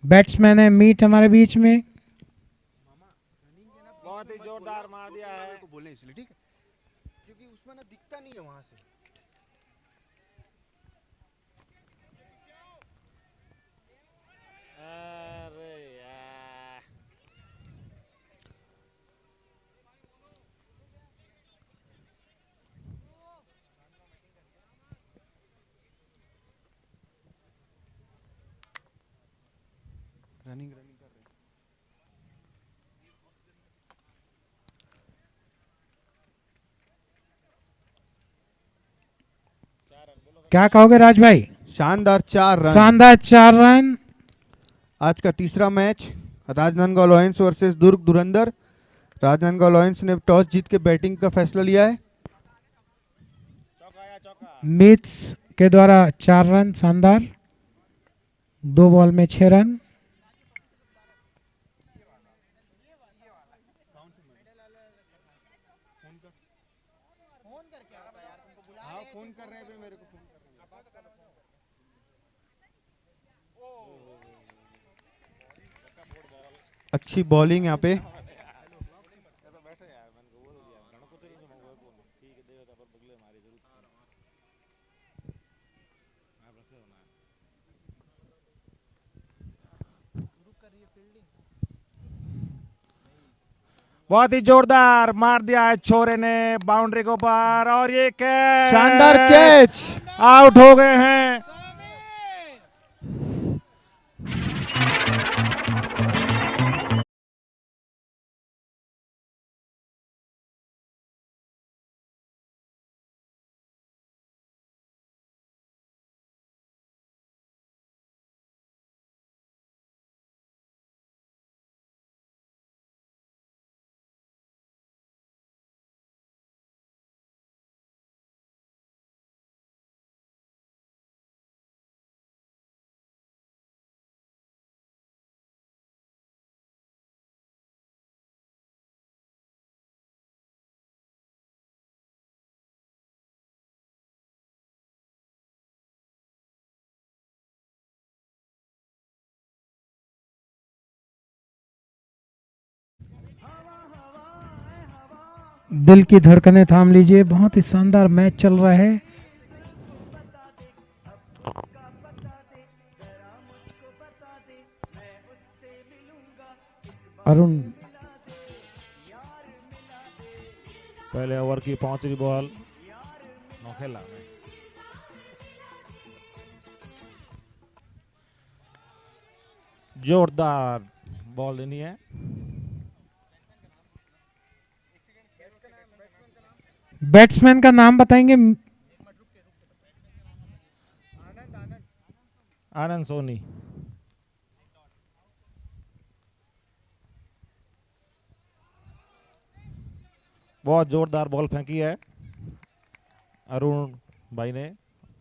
Batsman है meet हमारे बीच में। बहुत ही जोरदार मार दिया है। बोले इसलिए ठीक है, क्योंकि उसमें ना दिखता नहीं है वहां से। अरे यार, रनिंग रनिंग कर रहे हैं। क्या कहोगे राज भाई? शानदार 4 रन। शानदार 4 रन। आज का तीसरा मैच राजनांदगांव लॉयंस वर्सेस दुर्ग धुरंधर। राजनांदगांव लॉयंस ने टॉस जीत के बैटिंग का फैसला लिया है। चौका या चौका। मिथ्स के द्वारा 4 रन, शानदार। 2 बॉल में 6 रन। फोन कर रहे हैं मेरे को। अच्छी बॉलिंग यहाँ पे। बहुत ही जोरदार मार दिया है छोरे ने बाउंड्री के ऊपर, और ये कैच, शानदार कैच। आउट हो गए हैं। दिल की धड़कनें थाम लीजिए, बहुत ही शानदार मैच चल रहा है। अरुण पहले ओवर की पहुंची बॉल नौखेला में। जोरदार बॉल देनी है। बैट्समैन का नाम बताएंगे? आनंद सोनी। बहुत जोरदार बॉल फेंकी है अरुण भाई ने।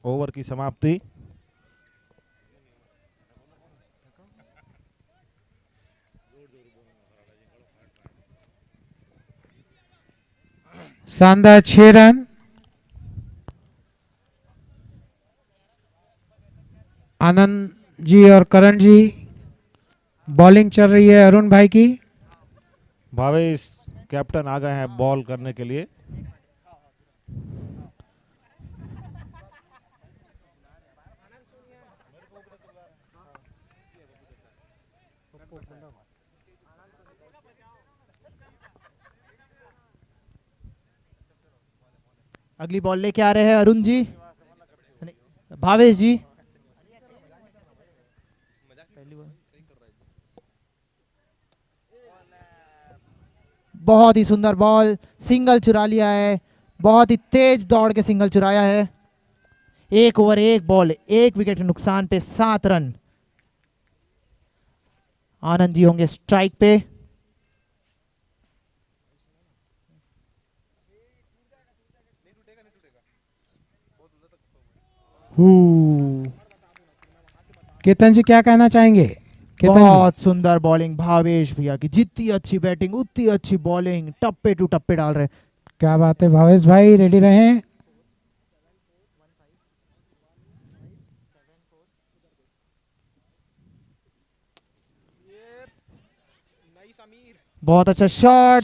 ओवर की समाप्ति। शानदार 6 रन। आनंद जी और करण जी, बॉलिंग चल रही है अरुण भाई की। भावेश कैप्टन आ गए हैं बॉल करने के लिए। अगली बॉल लेके आ रहे हैं अरुण जी, भावेश जी। बहुत ही सुंदर बॉल, सिंगल चुरा लिया है। बहुत ही तेज दौड़ के सिंगल चुराया है। 1 ओवर 1 बॉल 1 विकेट के नुकसान पे 7 रन। आनंद जी होंगे स्ट्राइक पे। केतन जी क्या कहना चाहेंगे? केतन जी, बहुत सुंदर बॉलिंग भावेश भैया की। जितनी अच्छी बैटिंग उतनी अच्छी बॉलिंग, टप्पे टू टप्पे डाल रहे। क्या बात है भावेश भाई, रेडी रहें। बहुत अच्छा शॉट,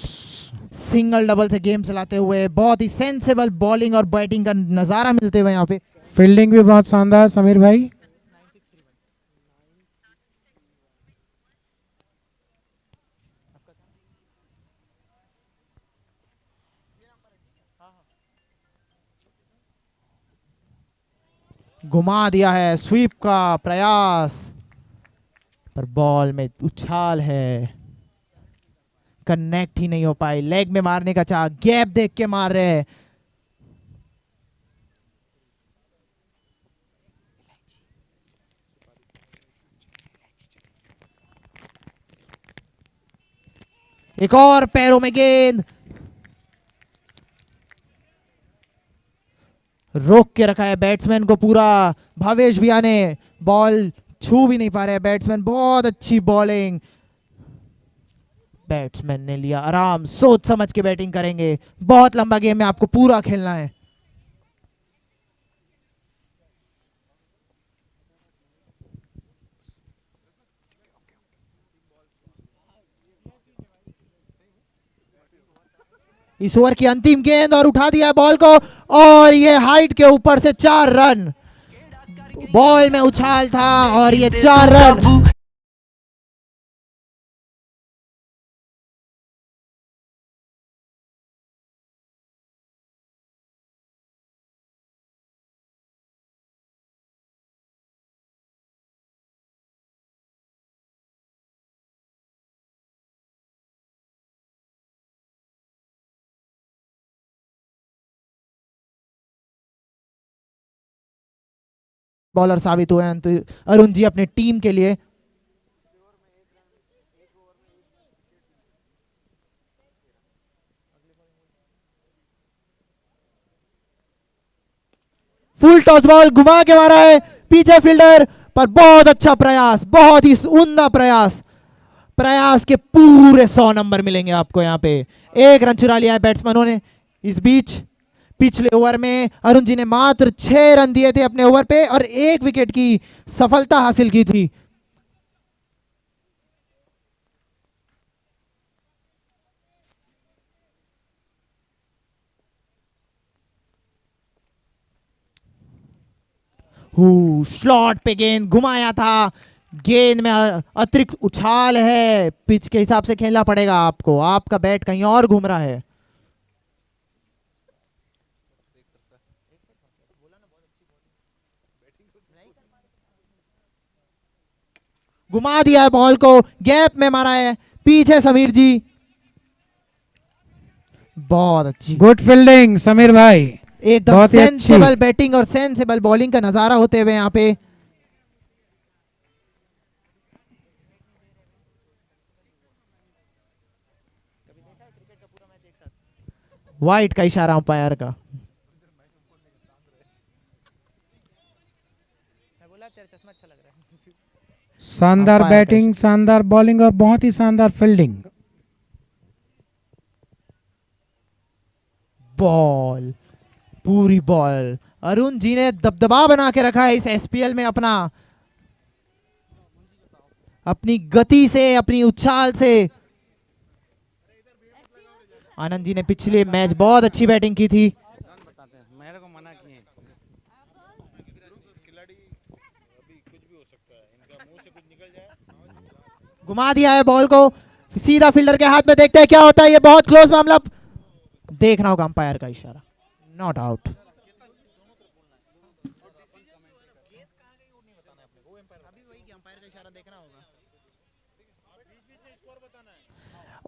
सिंगल डबल से गेम चलाते हुए बहुत ही सेंसेबल बॉलिंग और बैटिंग का नजारा मिलते हुए यहाँ पे। फील्डिंग भी बहुत शानदार समीर भाई। घुमा दिया है, स्वीप का प्रयास, पर बॉल में उछाल है, कनेक्ट ही नहीं हो पाई। लेग में मारने का चाह, गैप देख के मार रहे हैं। एक और पैरों में गेंद, रोक के रखा है बैट्समैन को पूरा। भावेश भैया ने बॉल छू भी नहीं पा रहे बैट्समैन। बहुत अच्छी बॉलिंग, बैट्समैन ने लिया आराम, सोच समझ के बैटिंग करेंगे। बहुत लंबा गेम है, आपको पूरा खेलना है। इस ओवर की अंतिम गेंद और उठा दिया है बॉल को, और ये हाइट के ऊपर से 4 रन। बॉल में उछाल था और ये 4 रन। बॉलर साबित हुए हैं अरुण जी अपनी टीम के लिए। फुल टॉस बॉल घुमा के मारा है पीछे फील्डर, पर बहुत अच्छा प्रयास, बहुत ही उम्दा प्रयास। प्रयास के पूरे 100 नंबर मिलेंगे आपको यहाँ पे। 1 रन चुरा लिया है बैट्समैनों ने। इस बीच पिछले ओवर में अरुण जी ने मात्र 6 रन दिए थे अपने ओवर पे और 1 विकेट की सफलता हासिल की थी। स्लॉट पे गेंद घुमाया था, गेंद में अतिरिक्त उछाल है, पिच के हिसाब से खेलना पड़ेगा आपको, आपका बैट कहीं और घूम रहा है। घुमा दिया है बॉल को, गैप में मारा है पीछे समीर जी। बहुत अच्छी, गुड फील्डिंग समीर भाई, एकदम बहुत ही अच्छी। सेंसेबल बैटिंग और सेंसेबल बॉलिंग का नजारा होते हुए यहाँ पे। वाइट का इशारा अंपायर का। शानदार अंपायर का बैटिंग, शानदार बॉलिंग और बहुत ही शानदार फील्डिंग। बॉल, पूरी बॉल, अरुण जी ने दबदबा बना के रखा है इस एसपीएल में अपना, अपनी गति से, अपनी उछाल से। आनंद जी ने पिछले मैच बहुत अच्छी बैटिंग की थी। घुमा दिया है बॉल को सीधा फील्डर के हाथ में, देखते हैं क्या होता है। ये बहुत क्लोज मामला, देखना होगा अंपायर का इशारा, नॉट आउट।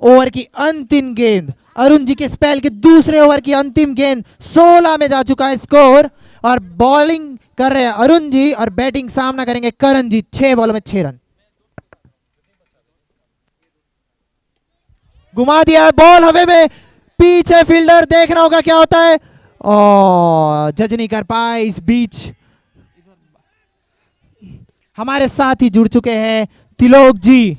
ओवर की अंतिम गेंद, अरुण जी के स्पेल के दूसरे ओवर की अंतिम गेंद, 16 में जा चुका है स्कोर, और बॉलिंग कर रहे हैं अरुण जी और बैटिंग सामना करेंगे करण जी। 6 बॉलों में 6 रन। घुमा दिया है बॉल हवे में, पीछे फील्डर, देखना होगा क्या होता है, और जज नहीं कर पाए। इस बीच हमारे साथ ही जुड़ चुके हैं तिलोक जी।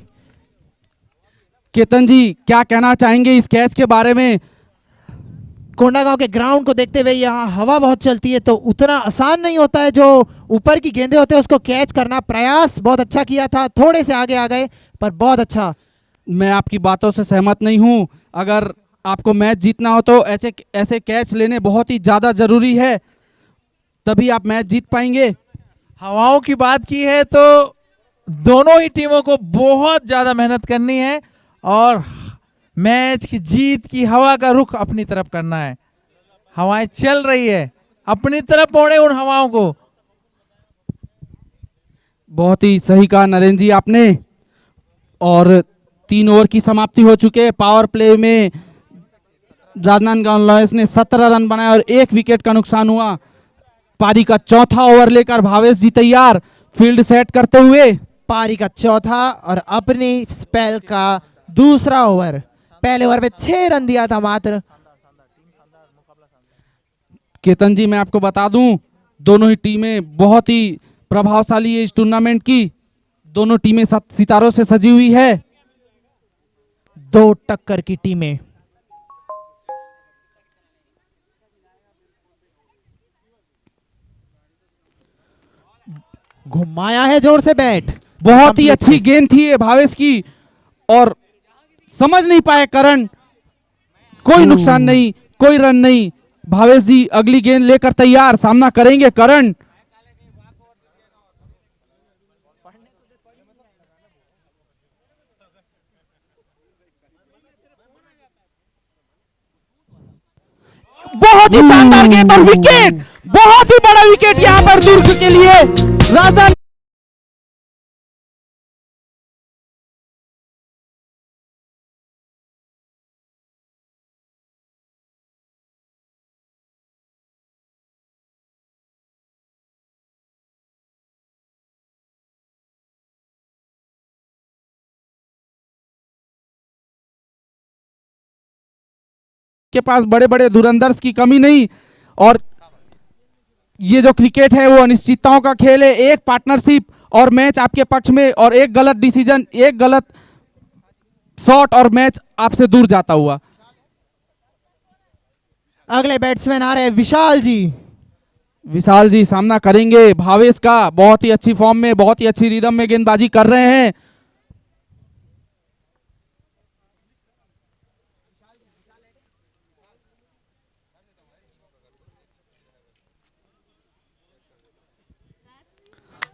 केतन जी, क्या कहना चाहेंगे इस कैच के बारे में? कोंडागांव के ग्राउंड को देखते हुए यहाँ हवा बहुत चलती है, तो उतना आसान नहीं होता है जो ऊपर की गेंदें होते हैं उसको कैच करना। प्रयास बहुत अच्छा किया था, थोड़े से आगे आ गए, पर बहुत अच्छा मैं आपकी बातों से सहमत नहीं हूं। अगर आपको मैच जीतना हो तो ऐसे ऐसे कैच लेने बहुत ही ज़्यादा ज़रूरी है, तभी आप मैच जीत पाएंगे। हवाओं की बात की है तो दोनों ही टीमों को बहुत ज़्यादा मेहनत करनी है और मैच की जीत की हवा का रुख अपनी तरफ करना है। हवाएं चल रही है, अपनी तरफ मोड़े उन हवाओं को। बहुत ही सही कहा नरेंद्र जी आपने। और 3 ओवर की समाप्ति हो चुके हैं। पावर प्ले में राजनांदगांव लॉयंस ने 17 रन बनाए और 1 विकेट का नुकसान हुआ। पारी का चौथा ओवर लेकर भावेश जी तैयार, फील्ड सेट करते हुए। पारी का चौथा और अपनी स्पेल का दूसरा ओवर। पहले ओवर पे 6 रन दिया था मात्र। केतन जी मैं आपको बता दूं, दोनों ही टीमें बहुत ही प्रभावशाली है इस टूर्नामेंट की। दोनों टीमें सितारों से सजी हुई है। 2 टक्कर की टीमें। घुमाया है जोर से बैट। बहुत ही अच्छी गेंद थी ये भावेश की और समझ नहीं पाए करण। कोई नुकसान नहीं, कोई रन नहीं। भावेश जी अगली गेंद लेकर तैयार, सामना करेंगे करण। बहुत ही शानदार गेंद और विकेट, बहुत ही बड़ा विकेट यहां पर दुर्ग के लिए। राजधानी के पास बड़े बड़े धुरंधर्स की कमी नहीं। और ये जो क्रिकेट है वो अनिश्चितताओं का खेल है। एक पार्टनरशिप और मैच आपके पक्ष में, और एक गलत डिसीजन, एक गलत शॉट और मैच आपसे दूर जाता हुआ। अगले बैट्समैन आ रहे हैं विशाल जी। विशाल जी सामना करेंगे भावेश का। बहुत ही अच्छी फॉर्म में, बहुत ही अच्छी रिदम में गेंदबाजी कर रहे हैं।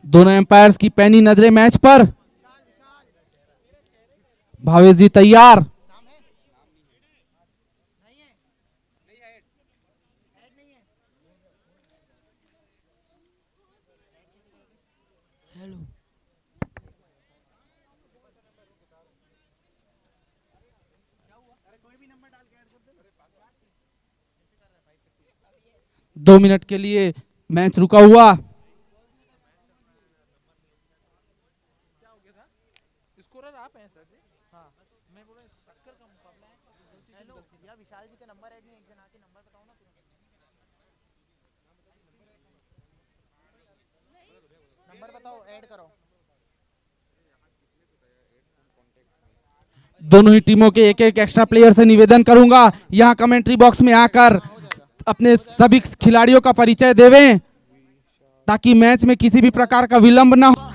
दोनों एम्पायर्स की पैनी नजरें मैच पर। भावेश जी तैयार। दो मिनट के लिए मैच रुका हुआ। दोनों ही टीमों के एक एक एक्स्ट्रा प्लेयर से निवेदन करूंगा यहां कमेंट्री बॉक्स में आकर अपने सभी खिलाड़ियों का परिचय देवें, ताकि मैच में किसी भी प्रकार का विलंब ना हो।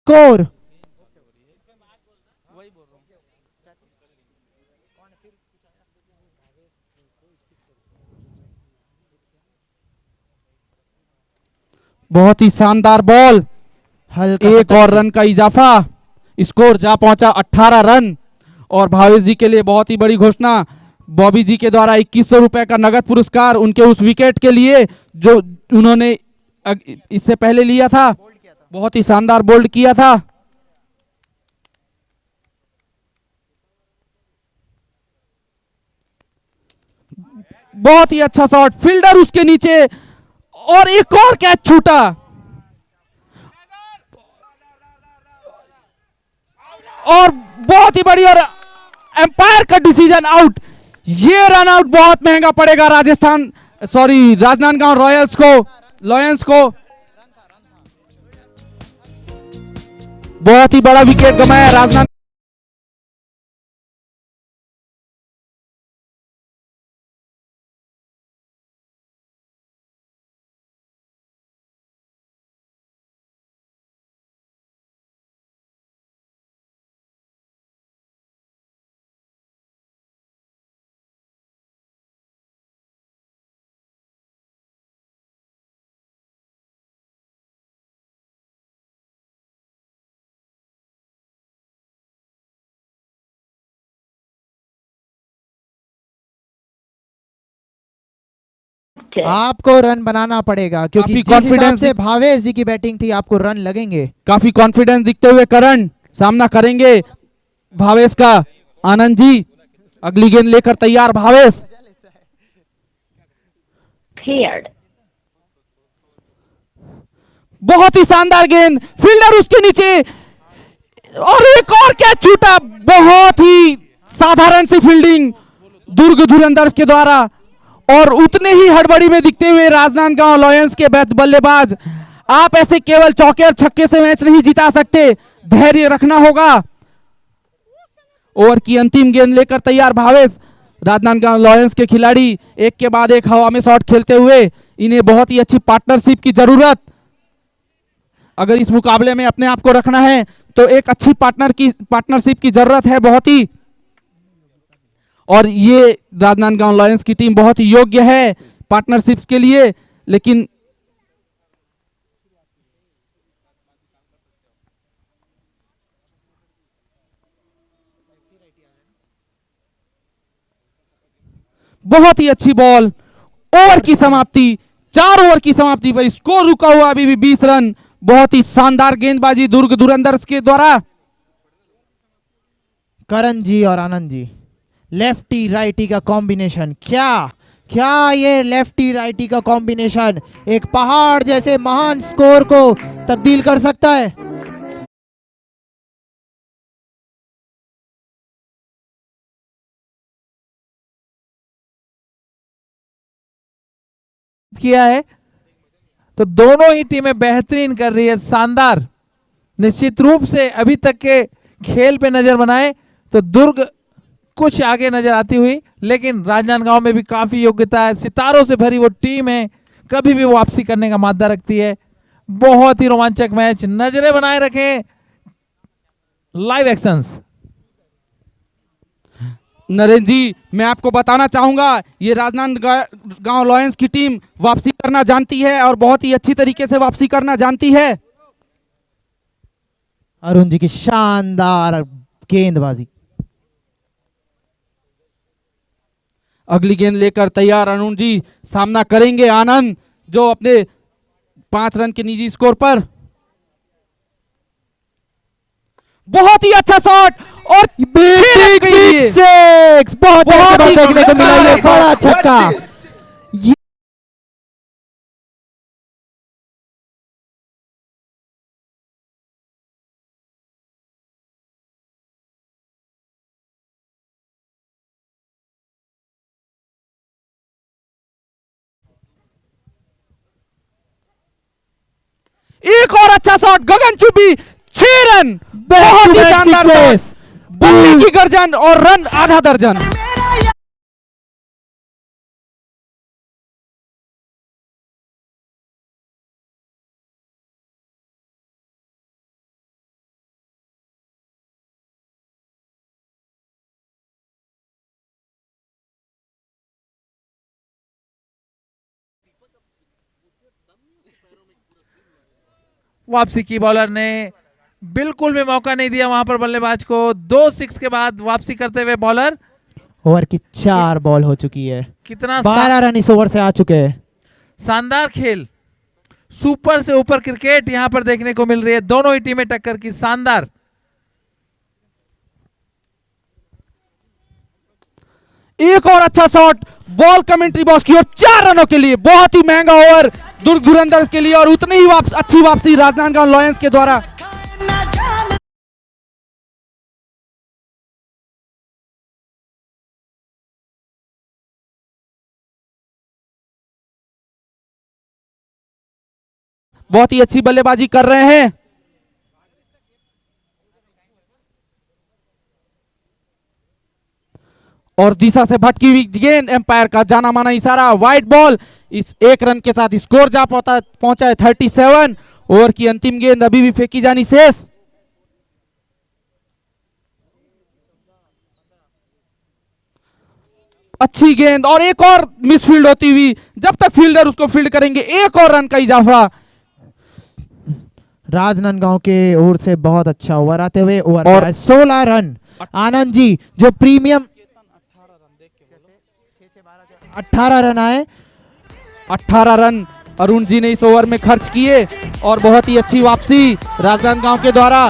स्कोर बहुत ही शानदार बॉल, हल्का एक और रन का इजाफा। स्कोर जा पहुंचा 18 रन। और भावेश जी के लिए बहुत ही बड़ी घोषणा, बॉबी जी के द्वारा 2100 रुपए का नगद पुरस्कार उनके उस विकेट के लिए जो उन्होंने इससे पहले लिया था। बहुत ही शानदार बोल्ड किया था। बहुत ही अच्छा शॉट, फील्डर उसके नीचे और एक और कैच छूटा। और बहुत ही बड़ी, और एम्पायर का डिसीजन आउट। ये रन आउट बहुत महंगा पड़ेगा राजनांदगांव लॉयंस को। बहुत ही बड़ा विकेट गंवाया राजनांदगांव। आपको रन बनाना पड़ेगा क्योंकि काफी जिस हिसाब confidence से भावेश जी की बैटिंग थी आपको रन लगेंगे। काफी कॉन्फिडेंस दिखते हुए करण सामना करेंगे भावेश का। आनंद जी अगली गेंद लेकर तैयार भावेश। बहुत ही शानदार गेंद, फील्डर उसके नीचे और एक और कैच छूटा। बहुत ही साधारण सी फील्डिंग दुर्ग धुरंधर के द्वारा, और उतने ही हड़बड़ी में दिखते हुए राजनांदगांव लॉयंस के बल्लेबाज। आप ऐसे केवल चौके और छक्के से मैच नहीं जिता सकते, धैर्य रखना होगा। ओवर की अंतिम गेंद लेकर तैयार भावेश। राजनांदगांव लॉयंस के खिलाड़ी एक के बाद एक हवा में शॉट खेलते हुए, इन्हें बहुत ही अच्छी पार्टनरशिप की जरूरत। अगर इस मुकाबले में अपने आप को रखना है तो एक अच्छी पार्टनरशिप की जरूरत है बहुत ही। और ये राजनांदगांव लॉयंस की टीम बहुत ही योग्य है पार्टनरशिप के लिए, लेकिन बहुत ही अच्छी बॉल। ओवर की समाप्ति, 4 ओवर की समाप्ति पर स्कोर रुका हुआ अभी भी 20 रन। बहुत ही शानदार गेंदबाजी दुर्ग धुरंधर्स के द्वारा। करण जी और आनंद जी, लेफ्टी राइटी का कॉम्बिनेशन, क्या ये लेफ्टी राइटी का कॉम्बिनेशन एक पहाड़ जैसे महान स्कोर को तब्दील कर सकता है। किया है तो दोनों ही टीमें बेहतरीन कर रही है, शानदार। निश्चित रूप से अभी तक के खेल पे नजर बनाए तो दुर्ग कुछ आगे नजर आती हुई, लेकिन राजनांदगांव में भी काफी योग्यता है। सितारों से भरी वो टीम है, कभी भी वापसी करने का मादा रखती है। बहुत ही रोमांचक मैच, नजरें बनाए रखें लाइव एक्शंस। नरेंद्र जी, मैं आपको बताना चाहूंगा ये राजनांदगांव लॉयंस की टीम वापसी करना जानती है और बहुत ही अच्छी तरीके से वापसी करना जानती है। अरुण जी की शानदार गेंदबाजी। अगली गेंद लेकर तैयार अरुण जी सामना करेंगे आनंद, जो अपने 5 रन के निजी स्कोर पर। बहुत ही अच्छा शॉट और सिक्स, बहुत देखने को मिला ये बड़ा छक्का। एक और अच्छा शॉट, गगनचुंबी, 6 रन। बहुत ही शानदार शॉट, बल्ले की गर्जन और रन आधा दर्जन। वापसी की, बॉलर ने बिल्कुल भी मौका नहीं दिया वहां पर बल्लेबाज को। 2 6 के बाद वापसी करते हुए बॉलर, ओवर की 4 बॉल हो चुकी है, कितना 12 रन इस ओवर से आ चुके हैं। शानदार खेल, सुपर से ऊपर क्रिकेट यहां पर देखने को मिल रही है। दोनों ही टीमें टक्कर की, शानदार। एक और अच्छा शॉट, बॉल कमेंट्री बॉक्स की ओर 4 रनों के लिए। बहुत ही महंगा ओवर दुर्ग धुरंधर के लिए और उतनी ही अच्छी वापसी राजनांदगांव लॉयंस के द्वारा। बहुत ही अच्छी बल्लेबाजी कर रहे हैं। और दिशा से भटकी हुई गेंद, एम्पायर का जाना माना इशारा, वाइड बॉल। इस 1 रन के साथ स्कोर जा पहुंचा है 37। ओवर की अंतिम गेंद अभी भी फेंकी जानी शेष। अच्छी गेंद और एक और मिसफील्ड होती हुई। जब तक फील्डर उसको फील्ड करेंगे, एक और रन का इजाफा। राजनांदगांव के ओर से बहुत अच्छा ओवर आते हुए ओवर और 16 रन। आनंद जी जो प्रीमियम 18 रन आए, 18 रन अरुण जी ने इस ओवर में खर्च किए और बहुत ही अच्छी वापसी राजनांदगांव के द्वारा।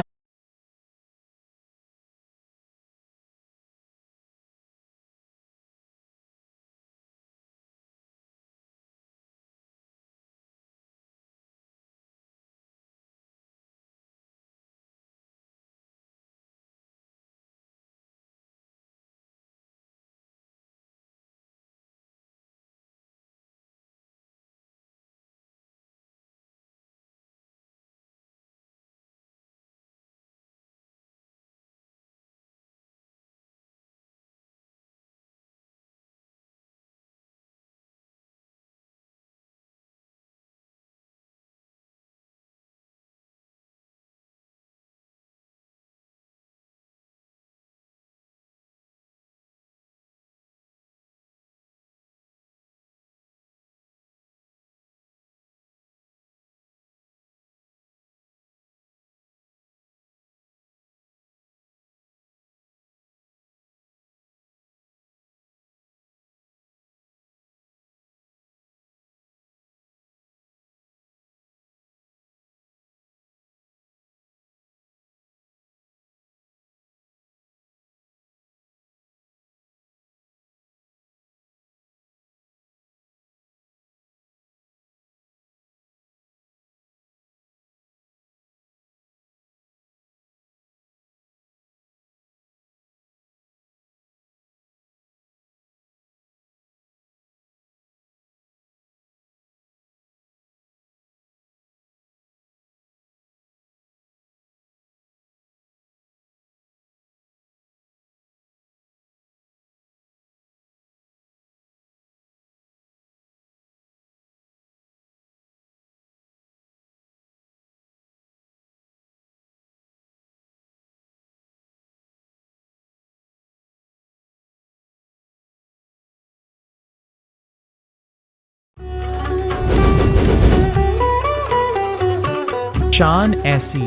शान ऐसी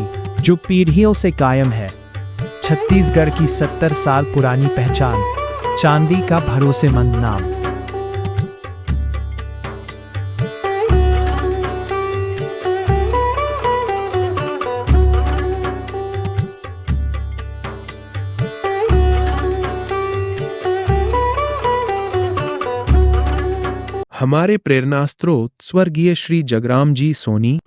जो पीढ़ियों से कायम है, छत्तीसगढ़ की 70 साल पुरानी पहचान, चांदी का भरोसेमंद नाम। हमारे प्रेरणा स्रोत स्वर्गीय श्री जगराम जी सोनी।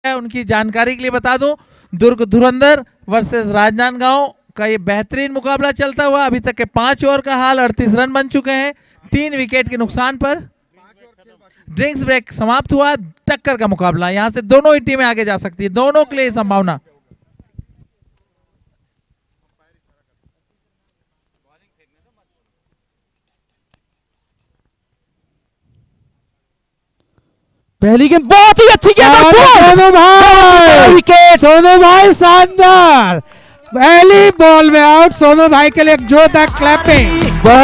उनकी जानकारी के लिए बता दूं, दुर्ग धुरंधर वर्सेस राजनांदगांव का ये बेहतरीन मुकाबला चलता हुआ। अभी तक के 5 ओवर का हाल 38 रन बन चुके हैं 3 विकेट के नुकसान पर। ड्रिंक्स ब्रेक समाप्त हुआ। टक्कर का मुकाबला, यहां से दोनों ही टीमें आगे जा सकती है, दोनों के लिए संभावना। पहली गेंद बहुत ही अच्छी गेंद और सोनू भाई, विकेट। सोनू भाई शानदार, पहली बॉल में आउट। सोनू भाई के लिए एक जोरदार क्लैपिंग।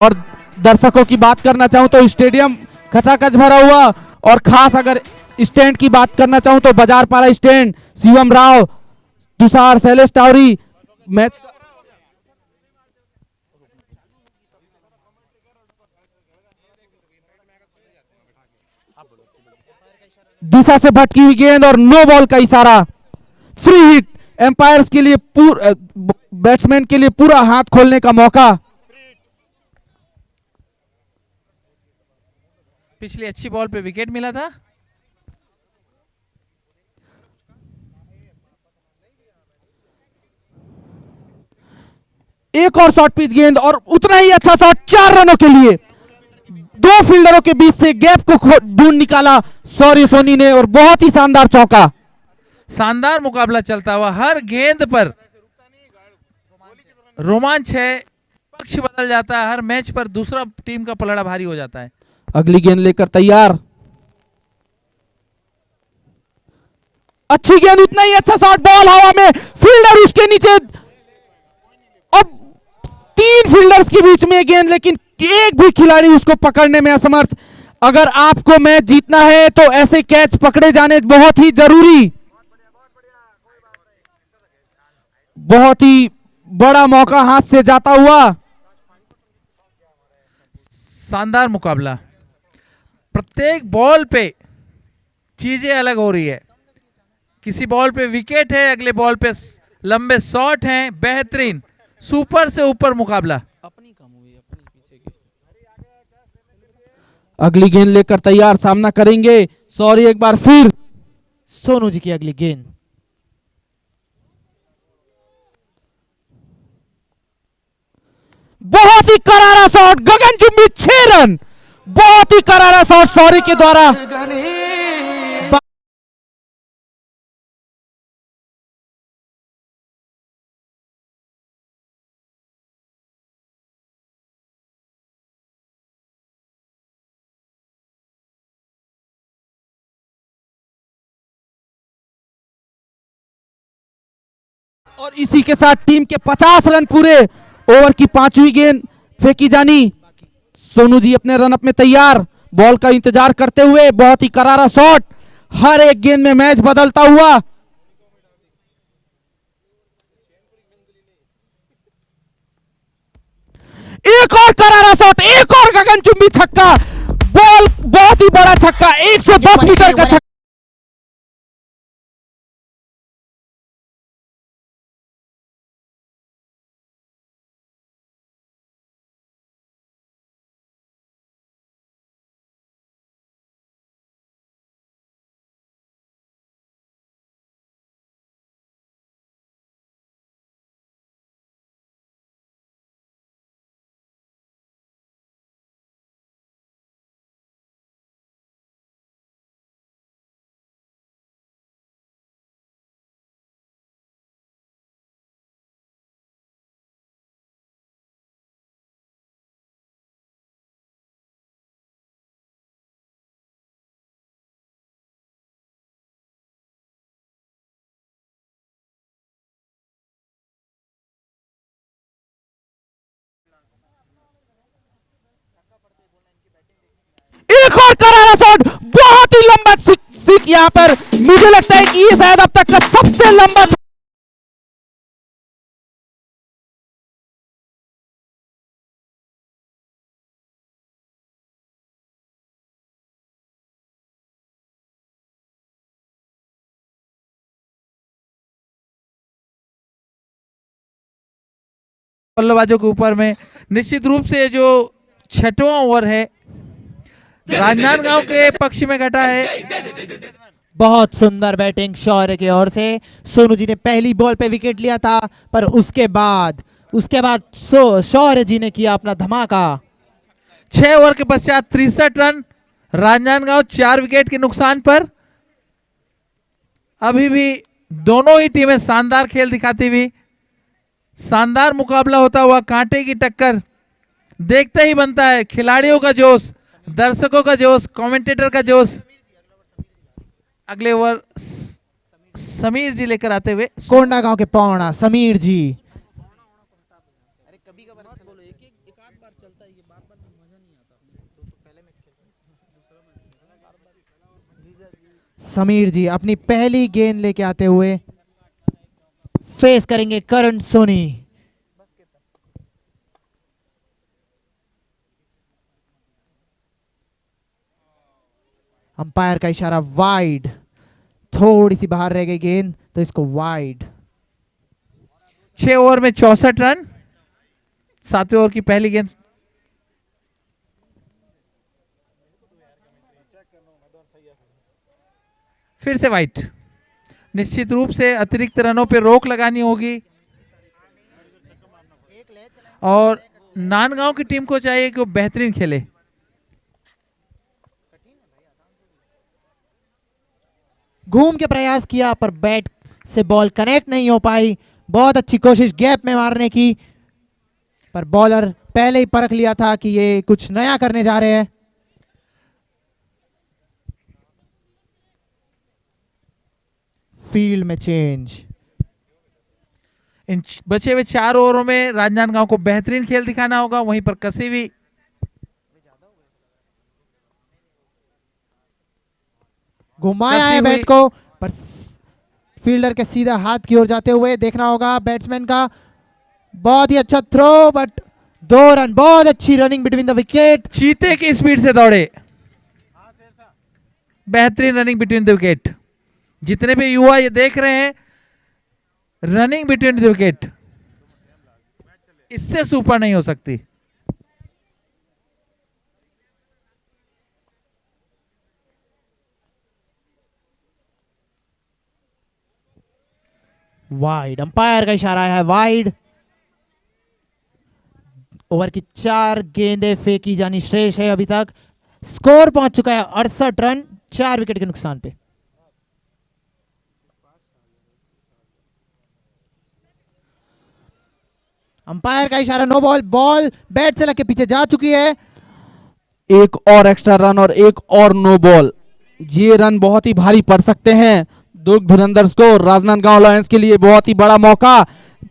और दर्शकों की बात करना चाहूं तो स्टेडियम खचाखच भरा हुआ, और खास अगर स्टैंड की बात करना चाहूं तो बाजारपाड़ा स्टैंड, शिवम राव, तुषार, शैलेश टावरी मैच दिशा से भटकी हुई गेंद और नो बॉल का इशारा। फ्री हिट, एम्पायर्स के लिए बैट्समैन के लिए पूरा हाथ खोलने का मौका। पिछली अच्छी बॉल पे विकेट मिला था। एक और शॉर्ट पिच गेंद और उतना ही अच्छा शॉट 4 रनों के लिए। 2 फील्डरों के बीच से गैप को ढूंढ निकाला शौर्य सोनी ने, और बहुत ही शानदार चौका। शानदार मुकाबला चलता हुआ, हर गेंद पर रोमांच है, पक्ष बदल जाता है, हर मैच पर दूसरा टीम का पलड़ा भारी हो जाता है। अगली गेंद लेकर तैयार, अच्छी गेंद, उतना ही अच्छा शॉट, बॉल हवा में, फील्डर उसके नीचे, अब 3 फील्डर्स के बीच में गेंद, लेकिन एक भी खिलाड़ी उसको पकड़ने में असमर्थ। अगर आपको मैच जीतना है तो ऐसे कैच पकड़े जाने बहुत ही जरूरी। बहुत ही बड़ा मौका हाथ से जाता हुआ। शानदार मुकाबला, प्रत्येक बॉल पे चीजें अलग हो रही है। किसी बॉल पे विकेट है, अगले बॉल पे लंबे शॉट हैं, बेहतरीन सुपर से ऊपर मुकाबला। अगली गेंद लेकर तैयार, सामना करेंगे सॉरी एक बार फिर सोनू जी की अगली गेंद। बहुत ही करारा शॉट, गगनचुंबी 6 रन, बहुत ही करारा शॉट सॉरी के द्वारा। और इसी के साथ टीम के 50 रन पूरे। ओवर की 5वीं गेंद फेंकी जानी। सोनू जी अपने रनअप में तैयार, बॉल का इंतजार करते हुए, बहुत ही करारा शॉट, हर एक गेंद में मैच बदलता हुआ। एक और करारा शॉट, एक और गगनचुंबी छक्का, बॉल बहुत ही बड़ा छक्का, 110 मीटर का छक्का। एक और करारा शॉट, बहुत ही लंबा सिक यहां पर, मुझे लगता है कि ये शायद अब तक का सबसे लंबा बल्लेबाजों के ऊपर में। निश्चित रूप से जो 6वां ओवर है राजनांदगांव के पक्ष में घटा है। बहुत सुंदर बैटिंग शौर्य की ओर से। सोनू जी ने पहली बॉल पे विकेट लिया था, पर उसके बाद शौर्य जी ने किया अपना धमाका। 6 ओवर के पश्चात 63 रन, राजनांदगांव 4 विकेट के नुकसान पर। अभी भी दोनों ही टीमें शानदार खेल दिखाती हुई, शानदार मुकाबला होता हुआ, कांटे की टक्कर देखते ही बनता है। खिलाड़ियों का जोश, दर्शकों का जोश, कमेंटेटर का जोश। अगले ओवर समीर जी लेकर आते हुए, कोंडा गांव के पौना समीर जी। समीर जी अपनी पहली गेंद लेके आते हुए फेस करेंगे करण सोनी। अंपायर का इशारा वाइड, थोड़ी सी बाहर रह गई गेंद तो इसको वाइड। 6 ओवर में 64 रन, 7वें ओवर की पहली गेंद। फिर से वाइट। निश्चित रूप से अतिरिक्त रनों पे रोक लगानी होगी और नांदगांव की टीम को चाहिए कि वो बेहतरीन खेले। घूम के प्रयास किया पर बैट से बॉल कनेक्ट नहीं हो पाई। बहुत अच्छी कोशिश गैप में मारने की, पर बॉलर पहले ही परख लिया था कि ये कुछ नया करने जा रहे हैं। फील्ड में चेंज। इन बचे हुए 4 ओवरों में राजनांदगांव को बेहतरीन खेल दिखाना होगा। वहीं पर कसी भी घुमाया है बैट को, पर फील्डर के सीधा हाथ की ओर जाते हुए देखना होगा बैट्समैन का। बहुत ही अच्छा थ्रो, बट 2 रन। बहुत अच्छी रनिंग बिटवीन द विकेट। चीते की स्पीड से दौड़े, बेहतरीन रनिंग बिटवीन द विकेट। जितने भी युवा ये देख रहे हैं, रनिंग बिटवीन द विकेट इससे सुपर नहीं हो सकती। वाइड, अंपायर का इशारा है वाइड। ओवर की 4 गेंदें फेंकी जानी शेष है अभी तक। स्कोर पहुंच चुका है 68 रन, 4 विकेट के नुकसान पे। अंपायर का इशारा नो बॉल। बॉल बैट से लग के पीछे जा चुकी है। एक और एक्स्ट्रा रन और एक और नो बॉल, ये रन बहुत ही भारी पड़ सकते हैं दुर्ग धुरंधर्स को। राजनांदगांव लॉयंस के लिए बहुत ही बड़ा मौका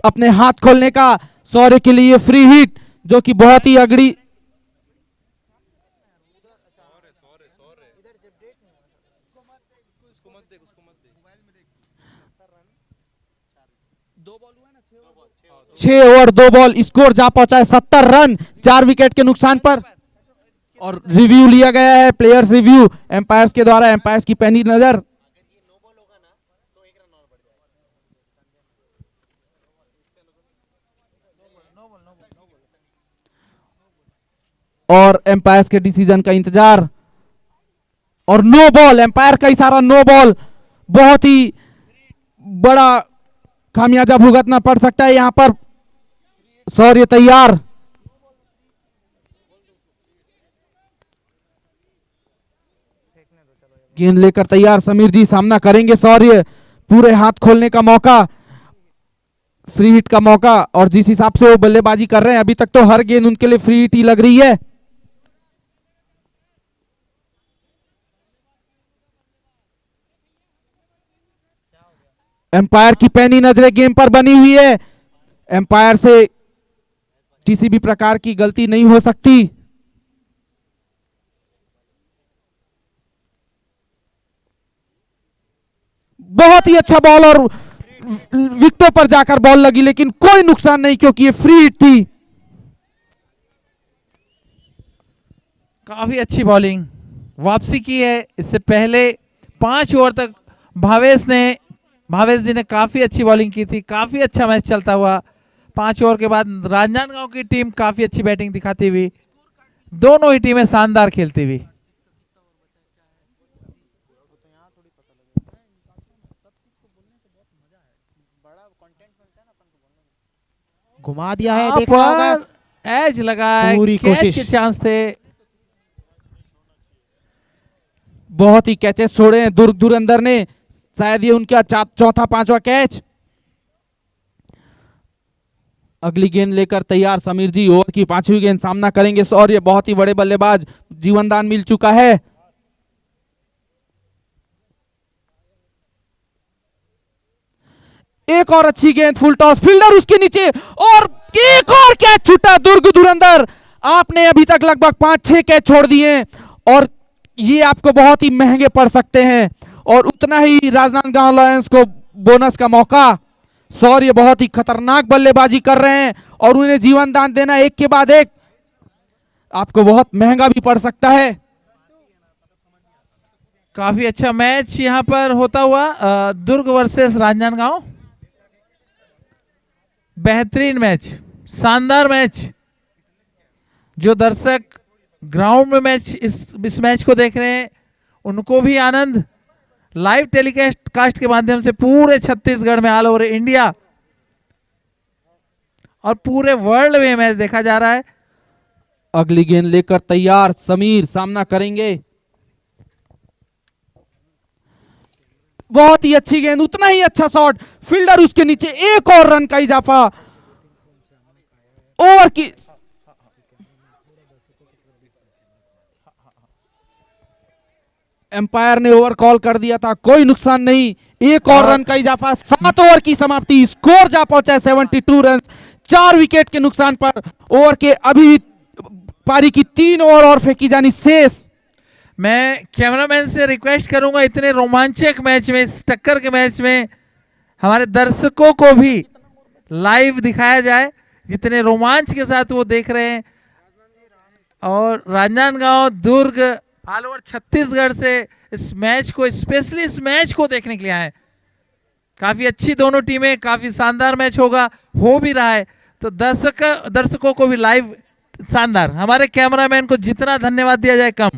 अपने हाथ खोलने का। शौर्य के लिए फ्री हिट जो कि बहुत ही अगड़ी। छह ओवर 2 बॉल, स्कोर जा पहुंचा है 70 रन, 4 विकेट के नुकसान पर। और रिव्यू लिया गया है, प्लेयर्स रिव्यू एम्पायर्स के द्वारा। एम्पायर्स की पहली नजर। और एम्पायर्स के डिसीजन का इंतजार। और नो बॉल, एम्पायर का इशारा नो बॉल। बहुत ही बड़ा खामियाजा भुगतना पड़ सकता है यहां पर। शौर्य तैयार। गेंद लेकर तैयार समीर जी, सामना करेंगे शौर्य। पूरे हाथ खोलने का मौका, फ्री हिट का मौका। और जिस हिसाब से वो बल्लेबाजी कर रहे हैं अभी तक तो हर गेंद उनके लिए फ्री हिट ही लग रही है। एम्पायर की पैनी नजरें गेम पर बनी हुई है। एम्पायर से किसी भी प्रकार की गलती नहीं हो सकती। बहुत ही अच्छा बॉल और विकेटों पर जाकर बॉल लगी, लेकिन कोई नुकसान नहीं क्योंकि ये फ्री हिट थी। काफी अच्छी बॉलिंग वापसी की है। इससे पहले 5 ओवर तक भावेश जी ने काफी अच्छी बॉलिंग की थी। काफी अच्छा मैच चलता हुआ 5 ओवर के बाद राजनांदगांव की टीम काफी अच्छी बैटिंग दिखाती हुई, दोनों ही टीमें शानदार खेलती हुई। घुमा दिया है, देखना होगा। एज लगा है, पूरी कैच कोशिश। के चांस थे। बहुत ही कैचेस छोड़े हैं दुर्ग धुरंधर ने, शायद ये उनका चौथा पांचवा कैच। अगली गेंद लेकर तैयार समीर जी, ओवर की 5वीं गेंद सामना करेंगे और ये बहुत ही बड़े बल्लेबाज, जीवनदान मिल चुका है। एक और अच्छी गेंद, फुल टॉस, फील्डर उसके नीचे और एक और कैच छूटा दुर्ग धुरंधर। आपने अभी तक लगभग 5-6 कैच छोड़ दिए और ये आपको बहुत ही महंगे पड़ सकते हैं, और उतना ही राजनांदगांव लायंस को बोनस का मौका। सौर ये बहुत ही खतरनाक बल्लेबाजी कर रहे हैं और उन्हें जीवन दान देना एक के बाद एक आपको बहुत महंगा भी पड़ सकता है। काफी अच्छा मैच यहां पर होता हुआ, दुर्ग वर्सेस राजनांदगांव। बेहतरीन मैच, शानदार मैच। जो दर्शक ग्राउंड में मैच इस मैच को देख रहे हैं उनको भी आनंद, लाइव टेलीकास्ट के माध्यम से पूरे छत्तीसगढ़ में, ऑल ओवर इंडिया और पूरे वर्ल्ड में मैच देखा जा रहा है। अगली गेंद लेकर तैयार समीर, सामना करेंगे। बहुत ही अच्छी गेंद, उतना ही अच्छा शॉट, फील्डर उसके नीचे, एक और रन का इजाफा। ओवर की एम्पायर ने ओवर कॉल कर दिया था, कोई नुकसान नहीं, एक और रन का इजाफा। 7 ओवर की समाप्ति, स्कोर जा पहुंचा है 72 रन, 4 विकेट के नुकसान पर। ओवर के अभी पारी की 3 ओवर और फेंकी जानी शेष। मैं कैमरामैन से रिक्वेस्ट करूंगा, इतने रोमांचक मैच में, इस टक्कर के मैच में हमारे दर्शकों को भी लाइव दिखाया जाए, जितने रोमांच के साथ वो देख रहे हैं। और राजनांदगांव दुर्ग ऑल ओवर छत्तीसगढ़ से इस मैच को, स्पेशली इस मैच को देखने के लिए आए। काफी अच्छी दोनों टीमें, काफी शानदार मैच होगा, हो भी रहा है। तो दर्शकों को भी लाइव शानदार, हमारे कैमरामैन को जितना धन्यवाद दिया जाए कम।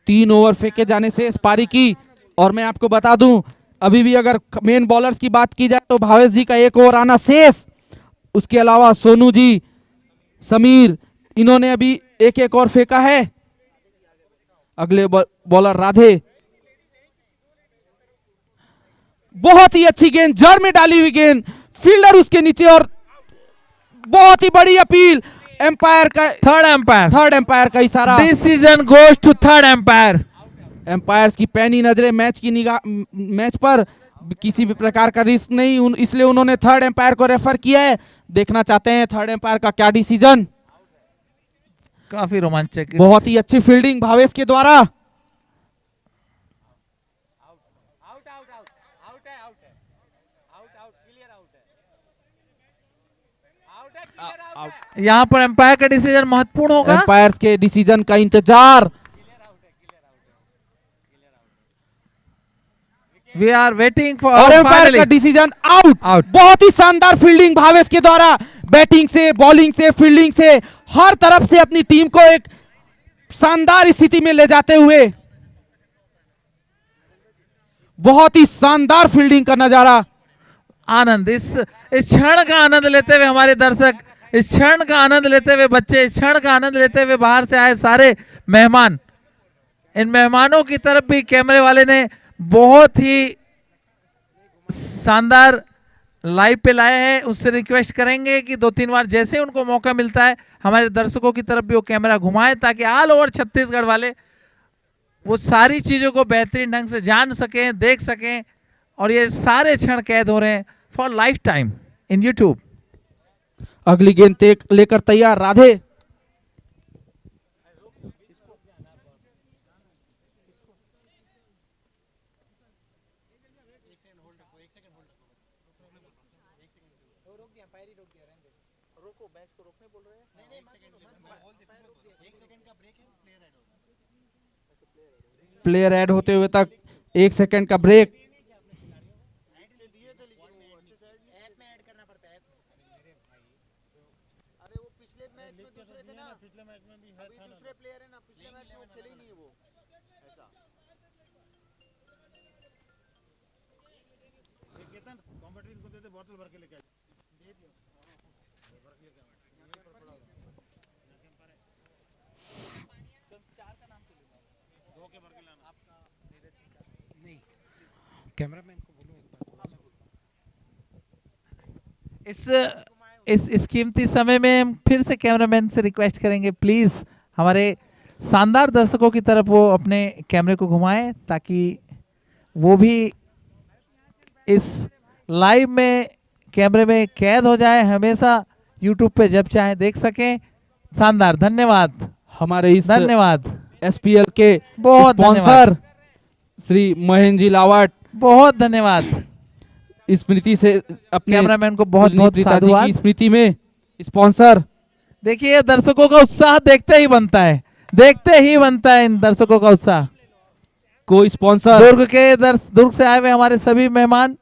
3 ओवर फेंके जाने से इस पारी की। और मैं आपको बता दूं, अभी भी अगर मेन बॉलर्स की बात की जाए तो भावेश जी का 1 ओवर आना शेष। उसके अलावा सोनू जी, समीर, इन्होंने अभी एक और फेंका है। अगले बॉलर राधे, बहुत ही अच्छी गेंद, जड़ में डाली हुई गेंद, फील्डर उसके नीचे और बहुत ही बड़ी अपील। एम्पायर का थर्ड एम्पायर का इशारा, decision goes to third umpire. Umpires की पैनी नजरें मैच पर, किसी भी प्रकार का रिस्क नहीं, इसलिए उन्होंने थर्ड एम्पायर को रेफर किया है। देखना चाहते हैं थर्ड एम्पायर का क्या डिसीजन। काफी रोमांचक, बहुत ही अच्छी फील्डिंग भावेश के द्वारा। यहाँ पर एम्पायर का डिसीजन महत्वपूर्ण होगा। एम्पायर के डिसीजन का इंतजार। वी आर वेटिंग फॉर, और एम्पायर का डिसीजन आउट। बहुत ही शानदार फील्डिंग भावेश के द्वारा, बैटिंग से, बॉलिंग से, फील्डिंग से, हर तरफ से अपनी टीम को एक शानदार स्थिति में ले जाते हुए बहुत ही शानदार फील्डिंग का नजारा। आनंद, इस क्षण का आनंद लेते हुए हमारे दर्शक, इस क्षण का आनंद लेते हुए बच्चे, इस क्षण का आनंद लेते हुए बाहर से आए सारे मेहमान, इन मेहमानों की तरफ भी कैमरे वाले ने बहुत ही शानदार लाइव पे लाए हैं। उससे रिक्वेस्ट करेंगे कि 2-3 बार जैसे उनको मौका मिलता है हमारे दर्शकों की तरफ भी वो कैमरा घुमाएं, ताकि ऑल ओवर छत्तीसगढ़ वाले वो सारी चीजों को बेहतरीन ढंग से जान सकें, देख सकें। और ये सारे क्षण कैद हो रहे हैं for life time in YouTube. अगली गेंद लेकर तैयार राधे, प्लेयर ऐड होते हुए तक 1 सेकंड का ब्रेक। इस कीमती समय में हम फिर से कैमरामैन से रिक्वेस्ट करेंगे, प्लीज हमारे शानदार दर्शकों की तरफ वो अपने कैमरे को घुमाएं ताकि वो भी इस लाइव में कैमरे में कैद हो जाए, हमेशा यूट्यूब पे जब चाहे देख सकें। शानदार, धन्यवाद। हमारे इस धन्यवाद एसपीएल के बहुत स्पॉन्सर श्री महेंद्र जी लावट, बहुत धन्यवाद। स्मृति से अपने कैमरामैन को बहुत पूजनीय बहुत पिताजी साधुवाद। की स्मृति में स्पॉन्सर। देखिए दर्शकों का उत्साह देखते ही बनता है, देखते ही बनता है इन दर्शकों का उत्साह। कोई स्पॉन्सर दुर्ग से आए हुए हमारे सभी मेहमान,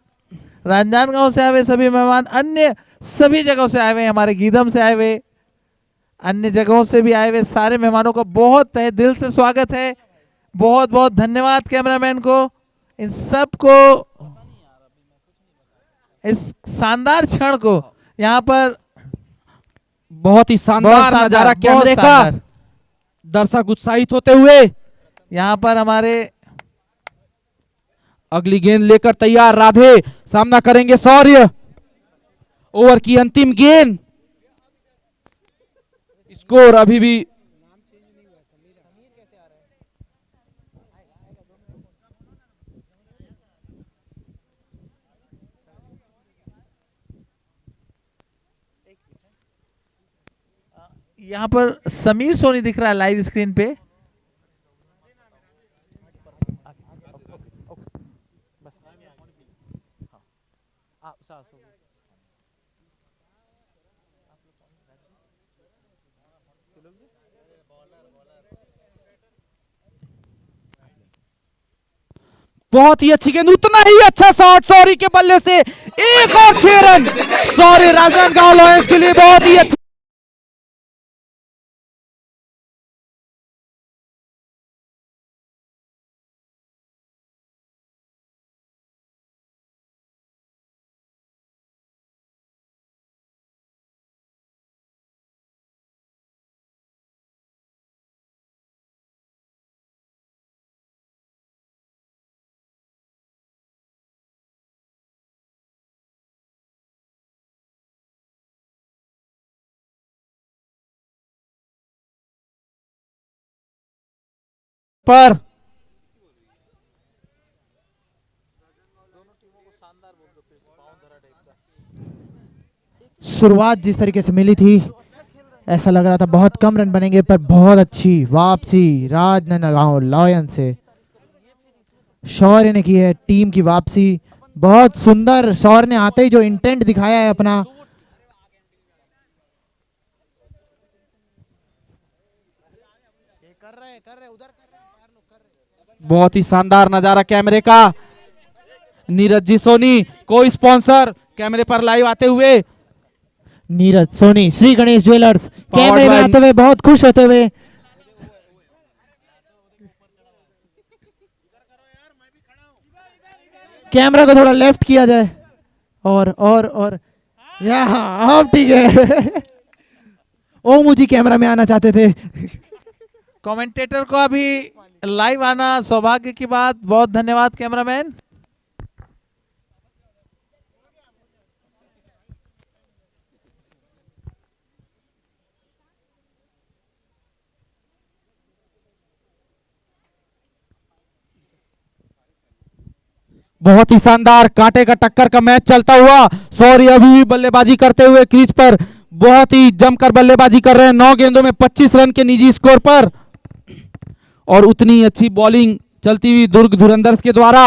राजनांदगांव से आए हुए सभी मेहमान, अन्य सभी जगहों से आए हुए, हमारे गीदम से आए हुए, अन्य जगहों से भी आए हुए सारे मेहमानों का बहुत तहे दिल से स्वागत है। बहुत बहुत धन्यवाद कैमरामैन को, इन सब को, इस शानदार क्षण को यहाँ पर बहुत ही शानदार नजारा कैमरे का, दर्शक उत्साहित होते हुए यहाँ पर हमारे अगली गेंद लेकर तैयार राधे सामना करेंगे शौर्य। ओवर की अंतिम गेंद, स्कोर अभी भी यहाँ पर समीर सोनी दिख रहा है लाइव स्क्रीन पे। बहुत ही अच्छी गेंद, उतना ही अच्छा शॉट सॉरी के बल्ले से, एक और 6 रन सॉरी राजनांदगांव लॉयंस के लिए बहुत ही अच्छा। पर शुरुआत जिस तरीके से मिली थी ऐसा लग रहा था बहुत कम रन बनेंगे, पर बहुत अच्छी वापसी राजनांदगांव लॉयंस से शौर्य ने की है। टीम की वापसी बहुत सुंदर, शौर्य ने आते ही जो इंटेंट दिखाया है अपना, बहुत ही शानदार नजारा कैमरे का। नीरज जी सोनी कोई स्पॉन्सर कैमरे पर लाइव आते हुए, नीरज सोनी श्री गणेश ज्वेलर्स कैमरे में आते हुए बहुत खुश होते हुए। कैमरा को थोड़ा लेफ्ट किया जाए और यहाँ अब ठीक है। ओ मुझे कैमरा में आना चाहते थे। कमेंटेटर को अभी लाइव आना सौभाग्य की बात, बहुत धन्यवाद कैमरामैन। बहुत ही शानदार कांटे का टक्कर का मैच चलता हुआ। सॉरी अभी भी बल्लेबाजी करते हुए क्रीज पर बहुत ही जमकर बल्लेबाजी कर रहे हैं। 9 गेंदों में 25 रन के निजी स्कोर पर, और उतनी अच्छी बॉलिंग चलती हुई दुर्ग धुरंधर्स के द्वारा।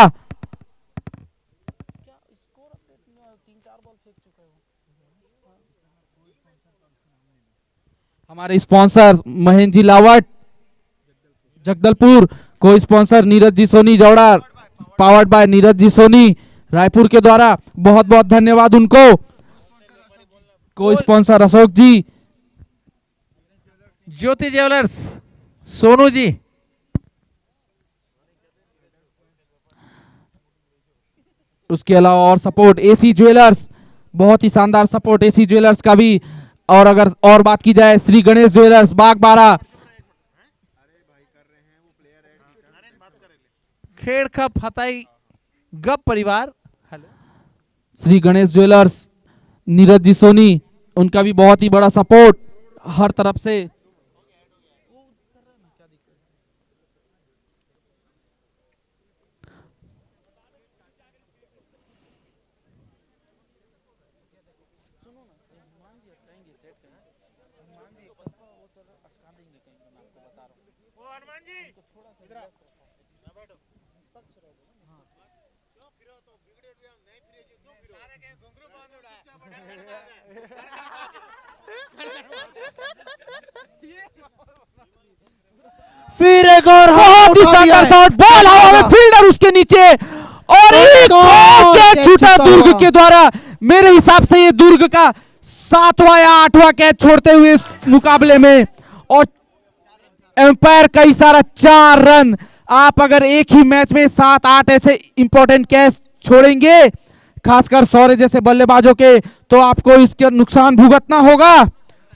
हमारे sponsor Mahendra ji Lawat Jagdalpur, co sponsor Neeraj ji Soni Jauda, powered by Neeraj ji Soni Raipur के द्वारा, बहुत बहुत धन्यवाद उनको। Co sponsor Ashok ji Jyoti jewellers Sonu ji, उसके अलावा और सपोर्ट एसी ज्वेलर्स, बहुत ही शानदार सपोर्ट एसी ज्वेलर्स का भी। और अगर और बात की जाए श्री गणेश ज्वेलर्स बागबारा, खेड़ का फताई गप परिवार, श्री गणेश ज्वेलर्स नीरज जी सोनी, उनका भी बहुत ही बड़ा सपोर्ट हर तरफ से। फिर एक और बहुत ही शानदार शॉट, बॉल हवा में, फील्डर उसके नीचे और एक और कैच छूटा दुर्ग के द्वारा। मेरे हिसाब से ये दुर्ग का 7वां या 8वां कैच छोड़ते हुए इस मुकाबले में, और एम्पायर का इशारा 4 रन। आप अगर एक ही मैच में 7-8 ऐसे इंपॉर्टेंट कैच छोड़ेंगे खासकर शौर्य जैसे बल्लेबाजों के, तो आपको इसके नुकसान भुगतना होगा।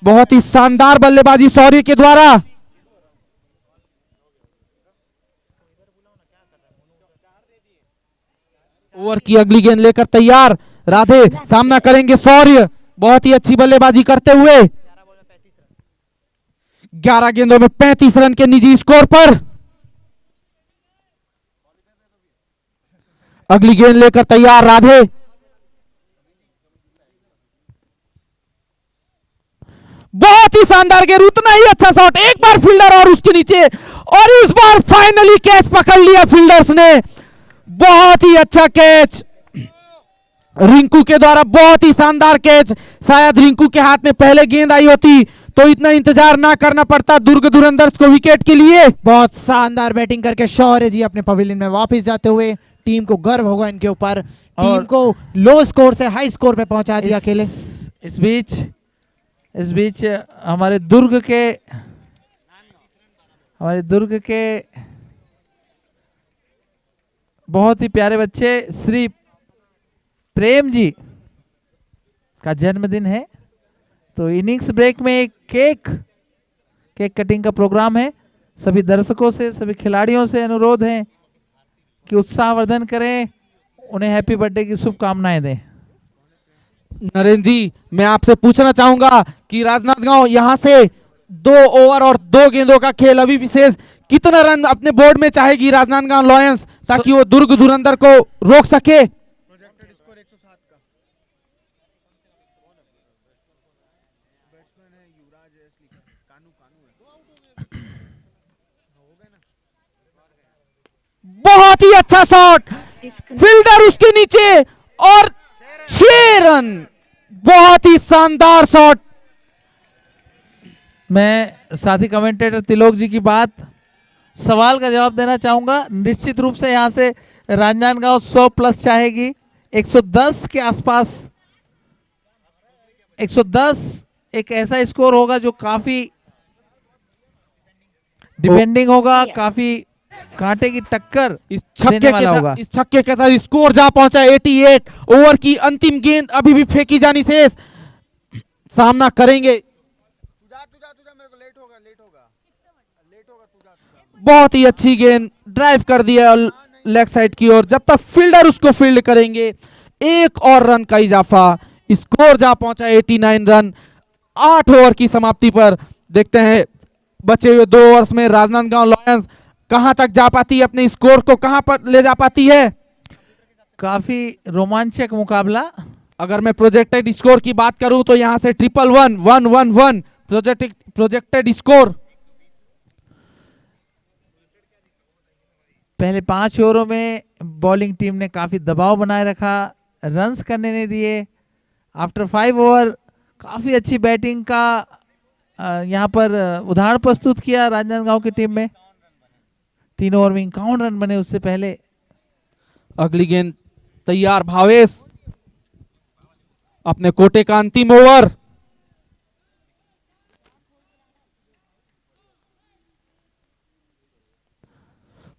बहुत ही शानदार बल्लेबाजी शौर्य के द्वारा। ओवर की अगली गेंद लेकर तैयार राधे, सामना करेंगे शौर्य, बहुत ही अच्छी बल्लेबाजी करते हुए। 11 गेंदों में 35 रन के निजी स्कोर पर। अगली गेंद लेकर तैयार राधे, बहुत ही शानदार गेंद, उतना ही अच्छा शॉट, एक बार फील्डर और उसके नीचे, और इस बार फाइनली कैच पकड़ लिया फील्डर्स ने। बहुत ही अच्छा कैच रिंकू के द्वारा, बहुत ही शानदार कैच। शायद रिंकू के हाथ में पहले गेंद आई होती तो इतना इंतजार ना करना पड़ता दुर्ग धुरंधर्स को विकेट के लिए। बहुत शानदार बैटिंग करके शौर्य जी अपने पवेलियन में वापस जाते हुए, टीम को गर्व होगा इनके ऊपर। टीम को लो स्कोर से हाई स्कोर पे पहुंचा दिया अकेले। इस बीच हमारे दुर्ग के बहुत ही प्यारे बच्चे श्री प्रेम जी का जन्मदिन है, तो इनिंग्स ब्रेक में एक केक कटिंग का प्रोग्राम है। सभी दर्शकों से, सभी खिलाड़ियों से अनुरोध है कि उत्साहवर्धन करें, उन्हें हैप्पी बर्थडे की शुभकामनाएं दें। नरेंद्र जी, मैं आपसे पूछना चाहूंगा कि राजनांदगांव यहां से 2 ओवर और 2 गेंदों का खेल अभी विशेष कितना रन अपने बोर्ड में चाहेगी राजनांदगांव लॉयंस, ताकि वो दुर्ग धुरंधर को रोक सके? बहुत ही अच्छा शॉट, फील्डर उसके नीचे और 6 रन, बहुत ही शानदार शॉट। मैं साथी कमेंटेटर तिलोक जी की सवाल का जवाब देना चाहूंगा। निश्चित रूप से यहां से राजनांदगांव 100 प्लस चाहेगी, 110 के आसपास, 110 एक ऐसा स्कोर होगा जो काफी डिपेंडिंग होगा, काफी कांटे की टक्कर इस देने वाला होगा। इस छक्के के साथ स्कोर जा पहुंचा 88। ओवर की अंतिम गेंद अभी भी फेंकी जानी शेष। सामना करेंगे, बहुत ही अच्छी गेंद ड्राइव कर दिया लेग साइड की ओर। जब तक फील्डर उसको फील्ड करेंगे, एक और रन का इजाफा, स्कोर जा पहुंचा 89 रन 8 ओवर की समाप्ति पर। देखते हैं बचे हुए 2 ओवर्स में राजनांदगांव लॉयंस कहां तक जा पाती है, अपने स्कोर को कहां पर ले जा पाती है। काफी रोमांचक मुकाबला। अगर मैं प्रोजेक्टेड स्कोर की बात करूं तो यहां से 111 प्रोजेक्टेड स्कोर। पहले 5 ओवरों में बॉलिंग टीम ने काफी दबाव बनाए रखा, रन्स करने नहीं दिए। आफ्टर 5 ओवर काफी अच्छी बैटिंग का यहां पर उदाहरण प्रस्तुत किया राजनांदगांव की टीम में। 3 ओवर में 51 रन बने उससे पहले। अगली गेंद तैयार भावेश, अपने कोटे का अंतिम ओवर।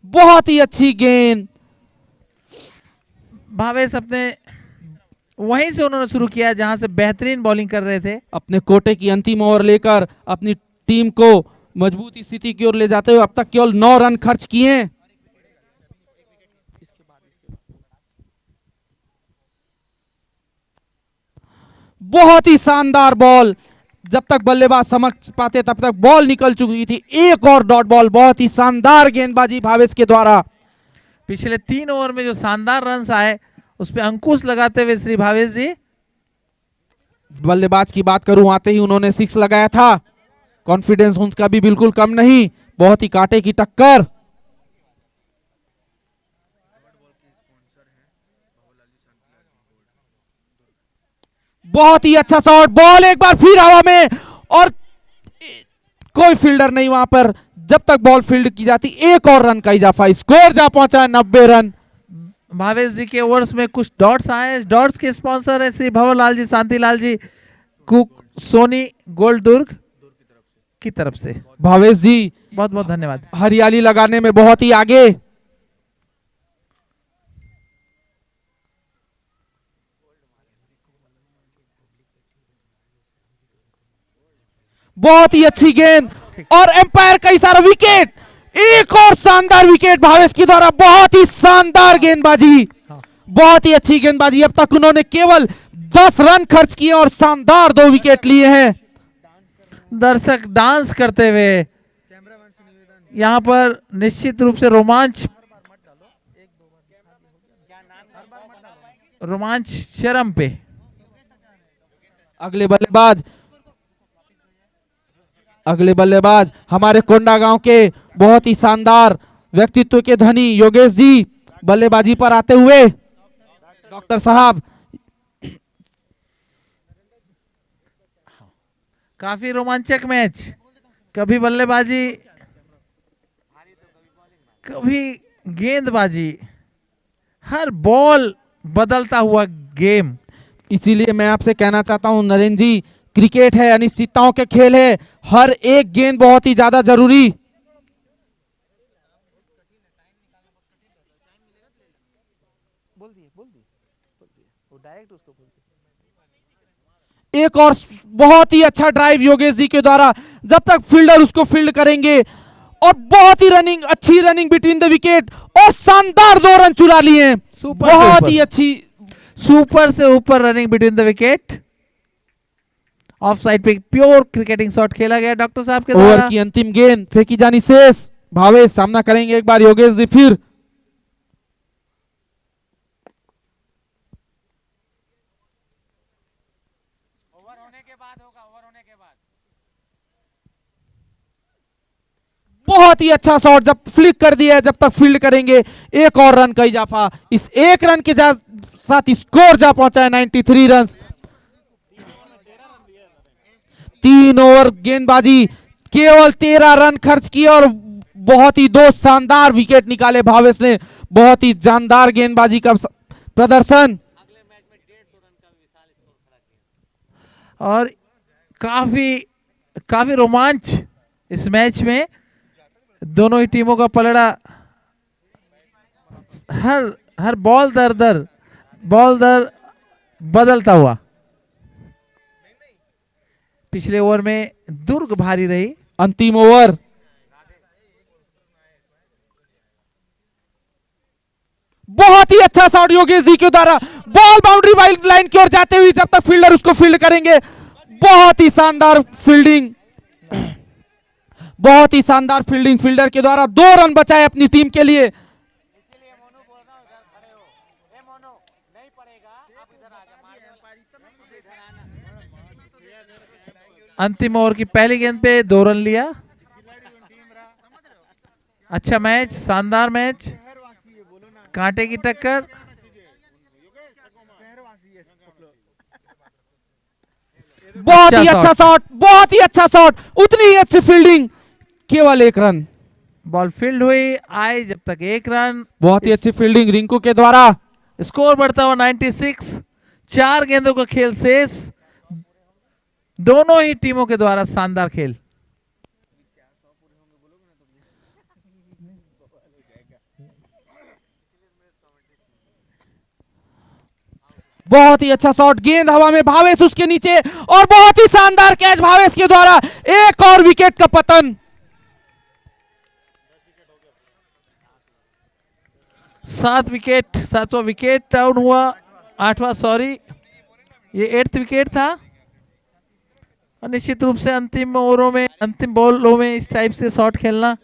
बहुत ही अच्छी गेंद। भावेश अपने वहीं से उन्होंने शुरू किया जहां से बेहतरीन बॉलिंग कर रहे थे। अपने कोटे की अंतिम ओवर लेकर अपनी टीम को मजबूत स्थिति की ओर ले जाते हुए अब तक केवल 9 रन खर्च किए। बहुत ही शानदार बॉल, जब तक बल्लेबाज समझ पाते तब तक बॉल निकल चुकी थी। एक और डॉट बॉल, बहुत ही शानदार गेंदबाजी भावेश के द्वारा। पिछले 3 ओवर में जो शानदार रन्स आए उस पे अंकुश लगाते हुए श्री भावेश जी। बल्लेबाज की बात करूं, आते ही उन्होंने 6 लगाया था। कॉन्फिडेंस उनका भी बिल्कुल कम नहीं, बहुत ही कांटे की टक्कर। बहुत ही अच्छा शॉट, बॉल एक बार फिर हवा में और कोई फील्डर नहीं वहां पर। जब तक बॉल फील्ड की जाती, एक और रन का इजाफा, स्कोर जा पहुंचा 90 रन। भावेश जी के ओवर्स में कुछ डॉट्स आए। डॉट्स के स्पॉन्सर है श्री भंवरलाल जी, शांतिलाल जी, कुक, सोनी गोल्ड दुर्ग की तरफ से। भावेश जी बहुत बहुत धन्यवाद। हरियाली लगाने में बहुत ही आगे। बहुत ही अच्छी गेंद और एम्पायर का इशारा, विकेट। एक और शानदार विकेट भावेश के द्वारा। बहुत ही शानदार गेंदबाजी, बहुत ही अच्छी गेंदबाजी। अब तक उन्होंने केवल 10 रन खर्च किए और शानदार 2 विकेट लिए हैं। दर्शक डांस करते हुए यहां पर निश्चित रूप से रोमांच चरम पे। अगले बल्लेबाज हमारे कोंडागांव के बहुत ही शानदार व्यक्तित्व के धनी योगेश जी बल्लेबाजी पर आते हुए। डॉक्टर साहब, काफी रोमांचक मैच, कभी बल्लेबाजी कभी गेंदबाजी, हर बॉल बदलता हुआ गेम। इसीलिए मैं आपसे कहना चाहता हूं नरेंद्र जी, क्रिकेट है, अनिश्चितताओं के खेल है, हर एक गेंद बहुत ही ज्यादा जरूरी। एक और बहुत ही अच्छा ड्राइव योगेश जी के द्वारा, जब तक फील्डर उसको फील्ड करेंगे। और बहुत ही रनिंग, अच्छी रनिंग बिटवीन द विकेट और शानदार 2 रन चुरा लिए। बहुत ही अच्छी, सुपर से ऊपर running between the wicket. Of side पे प्योर क्रिकेटिंग शॉट खेला गया डॉक्टर साहब के द्वारा। ओवर की अंतिम गेंद फेंकी जानी शेष। भावेश सामना करेंगे एक बार योगेश जी फिर। बहुत ही अच्छा शॉट, जब फ्लिक कर दिया, जब तक फील्ड करेंगे। एक और रन का इजाफा, इस एक रन के साथ स्कोर जा पहुंचा है 93 रन। 3 ओवर गेंदबाजी, केवल 13 रन खर्च किए और बहुत ही 2 शानदार विकेट निकाले भावेश ने। बहुत ही जानदार गेंदबाजी का प्रदर्शन और काफी रोमांच इस मैच में। दोनों ही टीमों का पलड़ा, हर बॉल दर बदलता हुआ। पिछले ओवर में दुर्ग भारी रही। अंतिम ओवर, बहुत ही अच्छा शॉट योगेश जी के द्वारा। बॉल बाउंड्री लाइन की ओर जाते हुए, जब तक फील्डर उसको फील्ड करेंगे। बहुत ही शानदार फील्डिंग, बहुत ही शानदार फील्डिंग फील्डर के द्वारा। 2 रन बचाए अपनी टीम के लिए। अंतिम ओवर की पहली गेंद पे 2 रन लिया। अच्छा मैच, शानदार मैच, कांटे की टक्कर। बहुत ही अच्छा शॉट, बहुत ही अच्छा शॉट, उतनी ही अच्छी फील्डिंग, केवल 1 रन। बॉल फील्ड हुई, आए जब तक 1 रन। बहुत ही अच्छी फील्डिंग रिंकू के द्वारा। स्कोर बढ़ता हुआ 96। 4 गेंदों का खेल शेष। दोनों ही टीमों के द्वारा शानदार खेल। बहुत ही अच्छा शॉट, गेंद हवा में, भावेश उसके नीचे, और बहुत ही शानदार कैच भावेश के द्वारा, एक और विकेट का पतन। 7 विकेट, 7वां विकेट डाउन हुआ, 8वां, सॉरी, ये 8th विकेट था। और निश्चित रूप से अंतिम ओवरों में, अंतिम बॉलों में इस टाइप से शॉट खेलना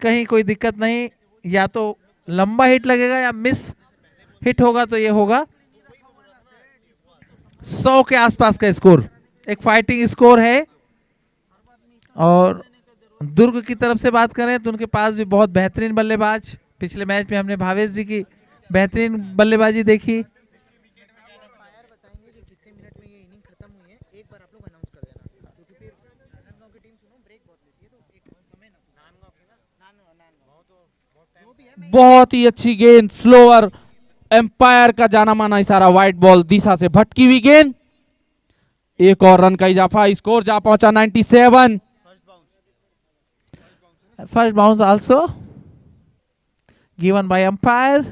कहीं कोई दिक्कत नहीं, या तो लंबा हिट लगेगा या मिस हिट होगा, तो ये होगा 100 के आसपास का स्कोर, एक फाइटिंग स्कोर है। और दुर्ग की तरफ से बात करें तो उनके पास भी बहुत बेहतरीन बल्लेबाज, पिछले मैच में हमने भावेश जी की बेहतरीन बल्लेबाजी देखी। बहुत ही अच्छी गेंद, स्लोअर, एम्पायर का जाना माना इशारा, वाइट बॉल, दिशा से भटकी हुई गेंद, एक और रन का इजाफा, स्कोर जा पहुंचा 97। First bounce also given by umpire.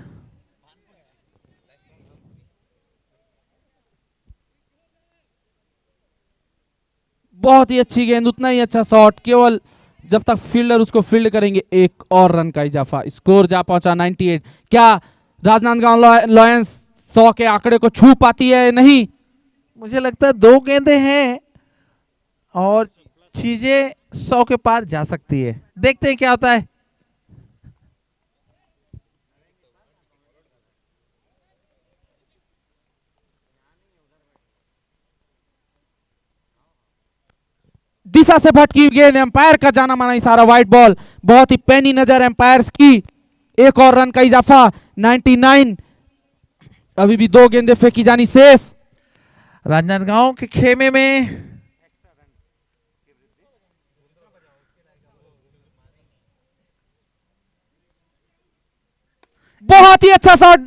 बहुत ही अच्छी गेंद, उतना ही अच्छा शॉट, केवल जब तक फील्डर उसको फील्ड करेंगे, एक और रन का इजाफा, स्कोर जा पहुंचा 98। क्या राजनांदगांव लॉयंस 100 के आंकड़े को छू पाती है? नहीं, मुझे लगता है 2 गेंदें हैं और चीजें 100 के पार जा सकती है, देखते हैं क्या होता है। दिशा से भटकी हुई गेंद, एम्पायर का जाना माना इशारा, वाइट बॉल, बहुत ही पैनी नजर एम्पायर्स की, एक और रन का इजाफा 99। अभी भी 2 गेंदें फेंकी जानी शेष। राजनांदगांव के खेमे में बहुत ही अच्छा शॉट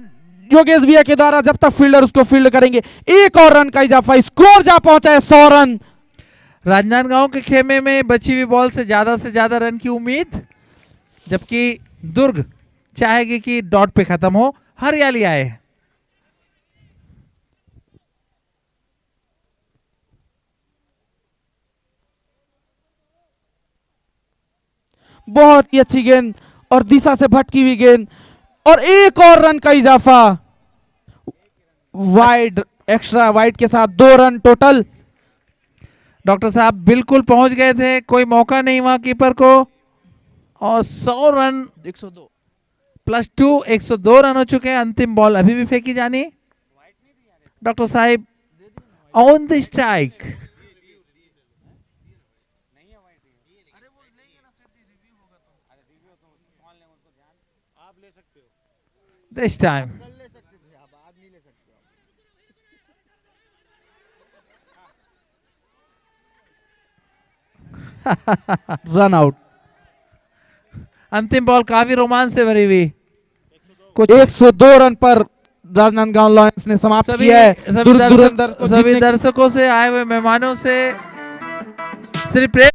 योगेश भैया के द्वारा, जब तक फील्डर उसको फील्ड करेंगे, एक और रन का इजाफा, स्कोर जा पहुंचा है 100 रन। राजनांदगांव के खेमे में बची हुई बॉल से ज्यादा रन की उम्मीद, जबकि दुर्ग चाहेगी कि डॉट पे खत्म हो, हरियाली आए। बहुत ही अच्छी गेंद और दिशा से भटकी हुई गेंद, और एक और रन का इजाफा, वाइड, एक्स्ट्रा वाइड के साथ 2 रन टोटल। डॉक्टर साहब बिल्कुल पहुंच गए थे, कोई मौका नहीं वहां कीपर को, और 100 रन 102 प्लस 2 102 रन हो चुके हैं। अंतिम बॉल अभी भी फेंकी जानी, डॉक्टर साहब on the strike. This time run out. अंतिम बॉल काफी रोमांच से भरी हुई, कुछ 102 रन पर राजनांदगांव लॉयंस ने समाप्त किया है। धुरंधर को सभी जीतने की- दर्शकों से, आए हुए मेहमानों से श्री प्रेम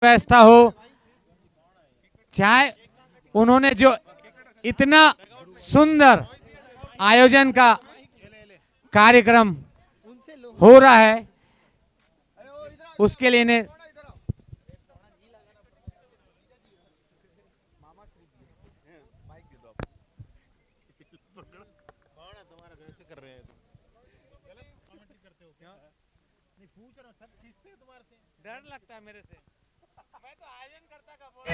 व्यवस्था हो, चाहे उन्होंने जो इतना सुंदर आयोजन का कार्यक्रम हो रहा है उसके लिए इन्हें डर लगता है मेरे से। मैं तो आयोजन करता का बोल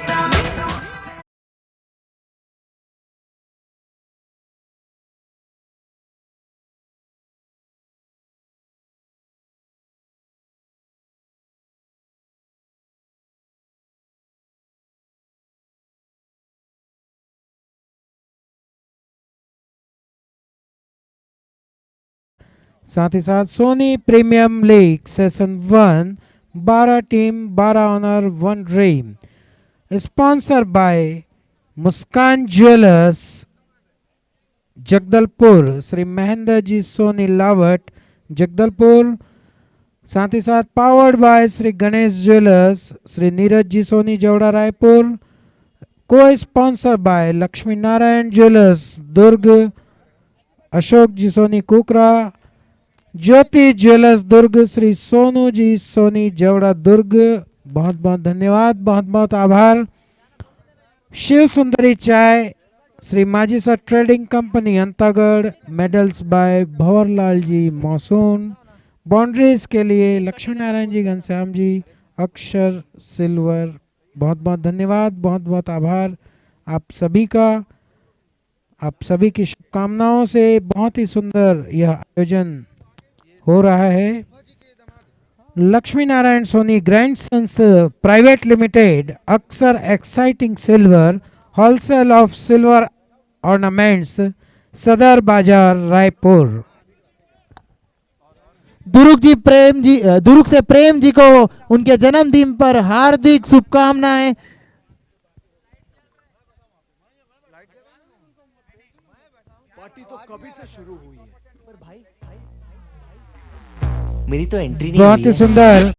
साथ ही साथ Soni premium league session 1 12 team 12 honour 1 dream sponsor by Muskan jewellers Jagdalpur Shri Mahendra ji Soni Lawat Jagdalpur. साथ ही साथ powered by Shri Ganesh jewellers Shri Neeraj ji Soni Jauda Raipur. Co sponsor by Lakshmi Narayan jewellers Durg Ashok ji Soni Kukra. Jyoti jewellers Durg Shri Sonu ji Soni Jawada Durg. बहुत बहुत धन्यवाद, बहुत बहुत आभार। शिव सुंदरी चाय Shri Maji sir trading company Antagarh medals by Bhanwarlal ji Mausun. Boundaries के लिए लक्ष्मी नारायण जी घनश्याम जी अक्षर सिल्वर। बहुत बहुत धन्यवाद, बहुत बहुत आभार आप सभी का। आप सभी की शुभकामनाओं से बहुत ही सुंदर यह आयोजन हो रहा है। लक्ष्मी नारायण सोनी ग्रैंडसन्स प्राइवेट लिमिटेड अक्सर exciting silver wholesale of silver ornaments सदर बाजार रायपुर। दुर्ग से प्रेम जी को उनके जन्मदिन पर हार्दिक शुभकामनाएं। पार्टी तो कभी से शुरू हुई है पर भाई मेरी तो एंट्री नहीं बहुत हुई ही है। सुंदर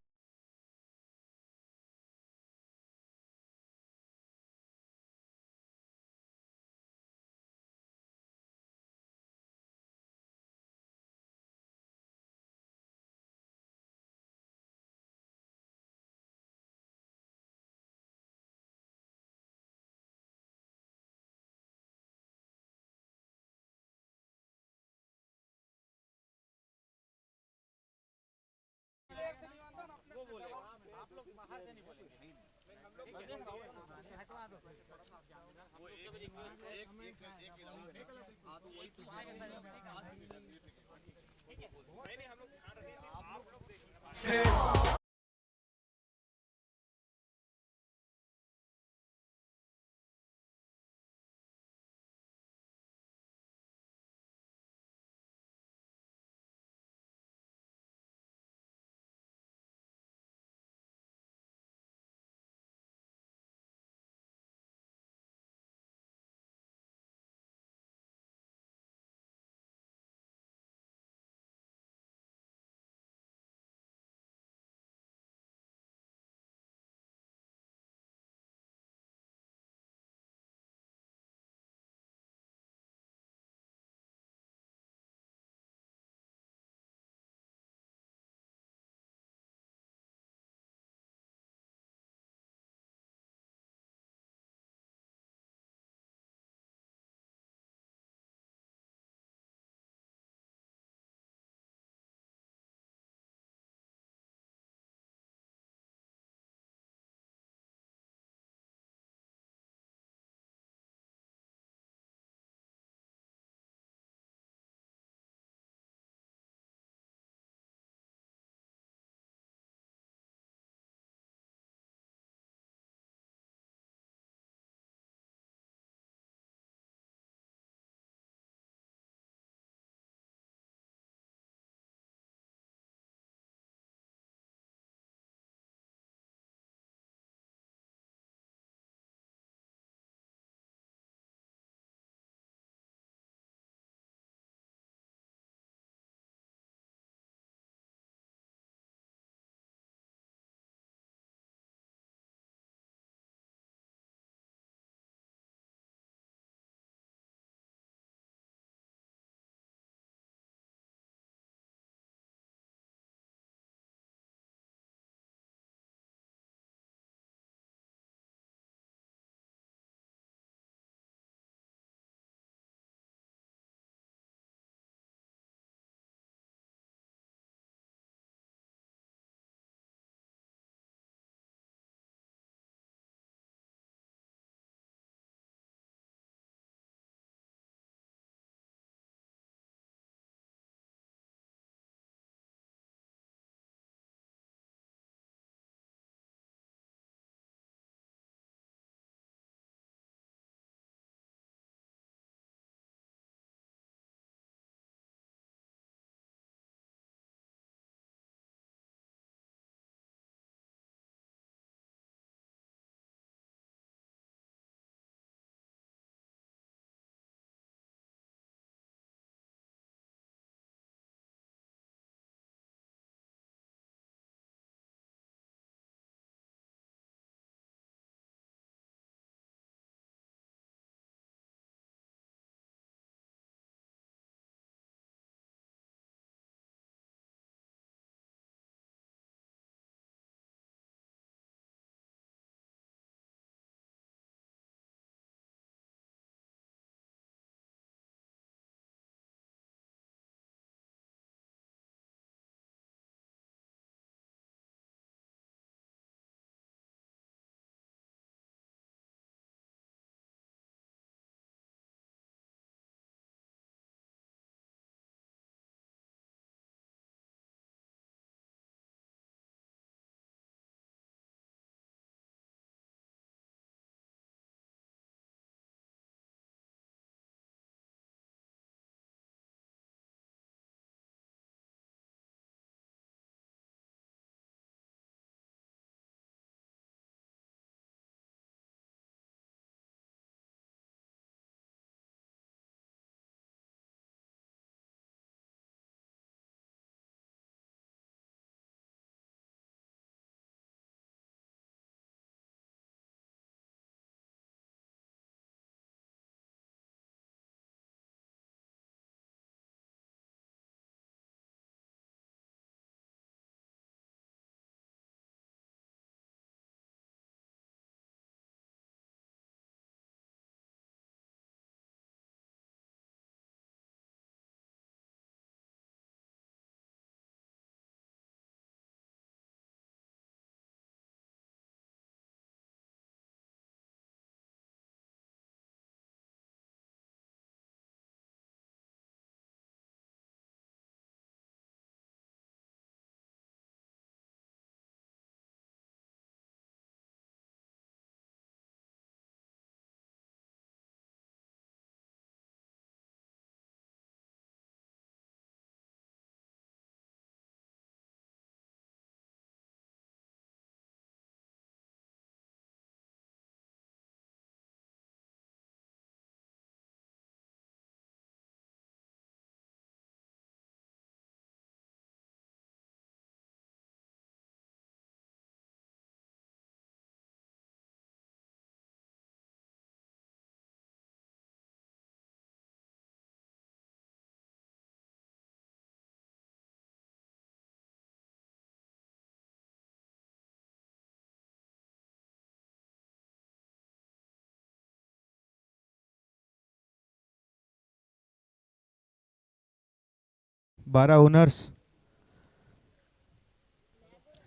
12 ओनर्स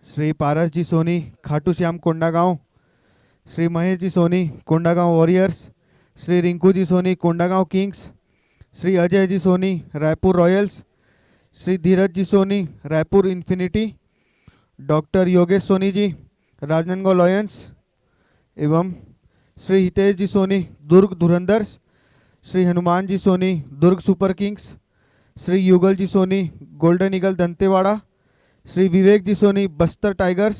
श्री पारस जी Soni Khatu Shyam Kondagaon, Shri Mahesh ji Soni Kondagaon warriors, Shri Rinku ji Soni Kondagaon Kings, Shri Ajay ji Soni Raipur Royals, Shri धीरज जी Soni Raipur infinity, doctor Yogesh Soni ji Rajnandgaon lions एवं श्री हितेश जी सोनी दुर्ग धुरंधर्स, श्री हनुमान जी सोनी दुर्ग सुपर किंग्स, श्री युगल जी सोनी गोल्डन ईगल दंतेवाड़ा, श्री विवेक जी सोनी बस्तर टाइगर्स,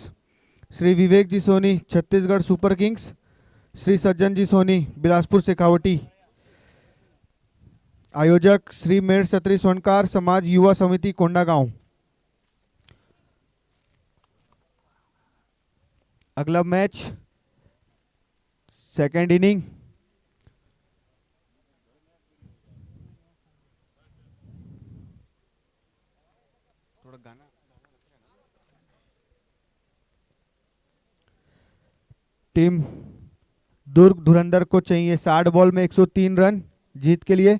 श्री विवेक जी सोनी छत्तीसगढ़ सुपर किंग्स, श्री सज्जन जी सोनी बिलासपुर शेखावटी। आयोजक श्री मेर छत्री स्वर्णकार समाज युवा समिति कोंडागांव। अगला मैच सेकेंड इनिंग। टीम दुर्ग धुरंधर को चाहिए 60 बॉल में 103 रन जीत के लिए,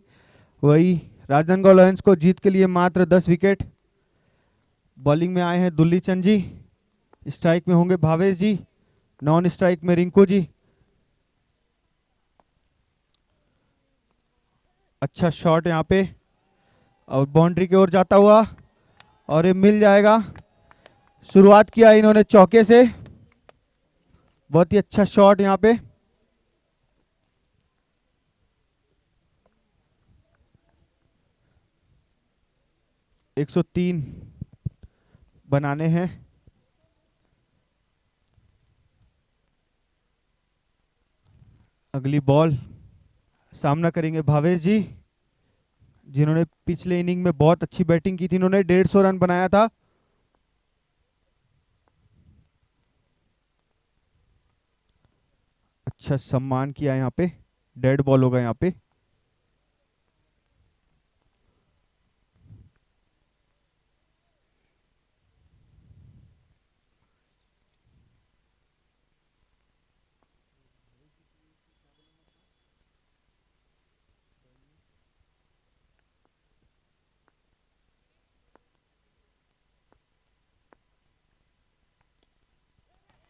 वही राजनांदगांव लॉयंस को जीत के लिए मात्र 10 विकेट। बॉलिंग में आए हैं दुल्ली चंद जी, स्ट्राइक में होंगे भावेश जी, नॉन स्ट्राइक में रिंकू जी। अच्छा शॉट यहाँ पे और बाउंड्री की ओर जाता हुआ और ये मिल जाएगा। शुरुआत किया इन्होंने चौके से, बहुत ही अच्छा शॉट यहाँ पे। एक 103 बनाने हैं। अगली बॉल सामना करेंगे भावेश जी, जिन्होंने पिछले इनिंग में बहुत अच्छी बैटिंग की थी। इन्होंने 150 रन बनाया था। अच्छा सम्मान किया यहाँ पे, डेड बॉल होगा यहाँ पे।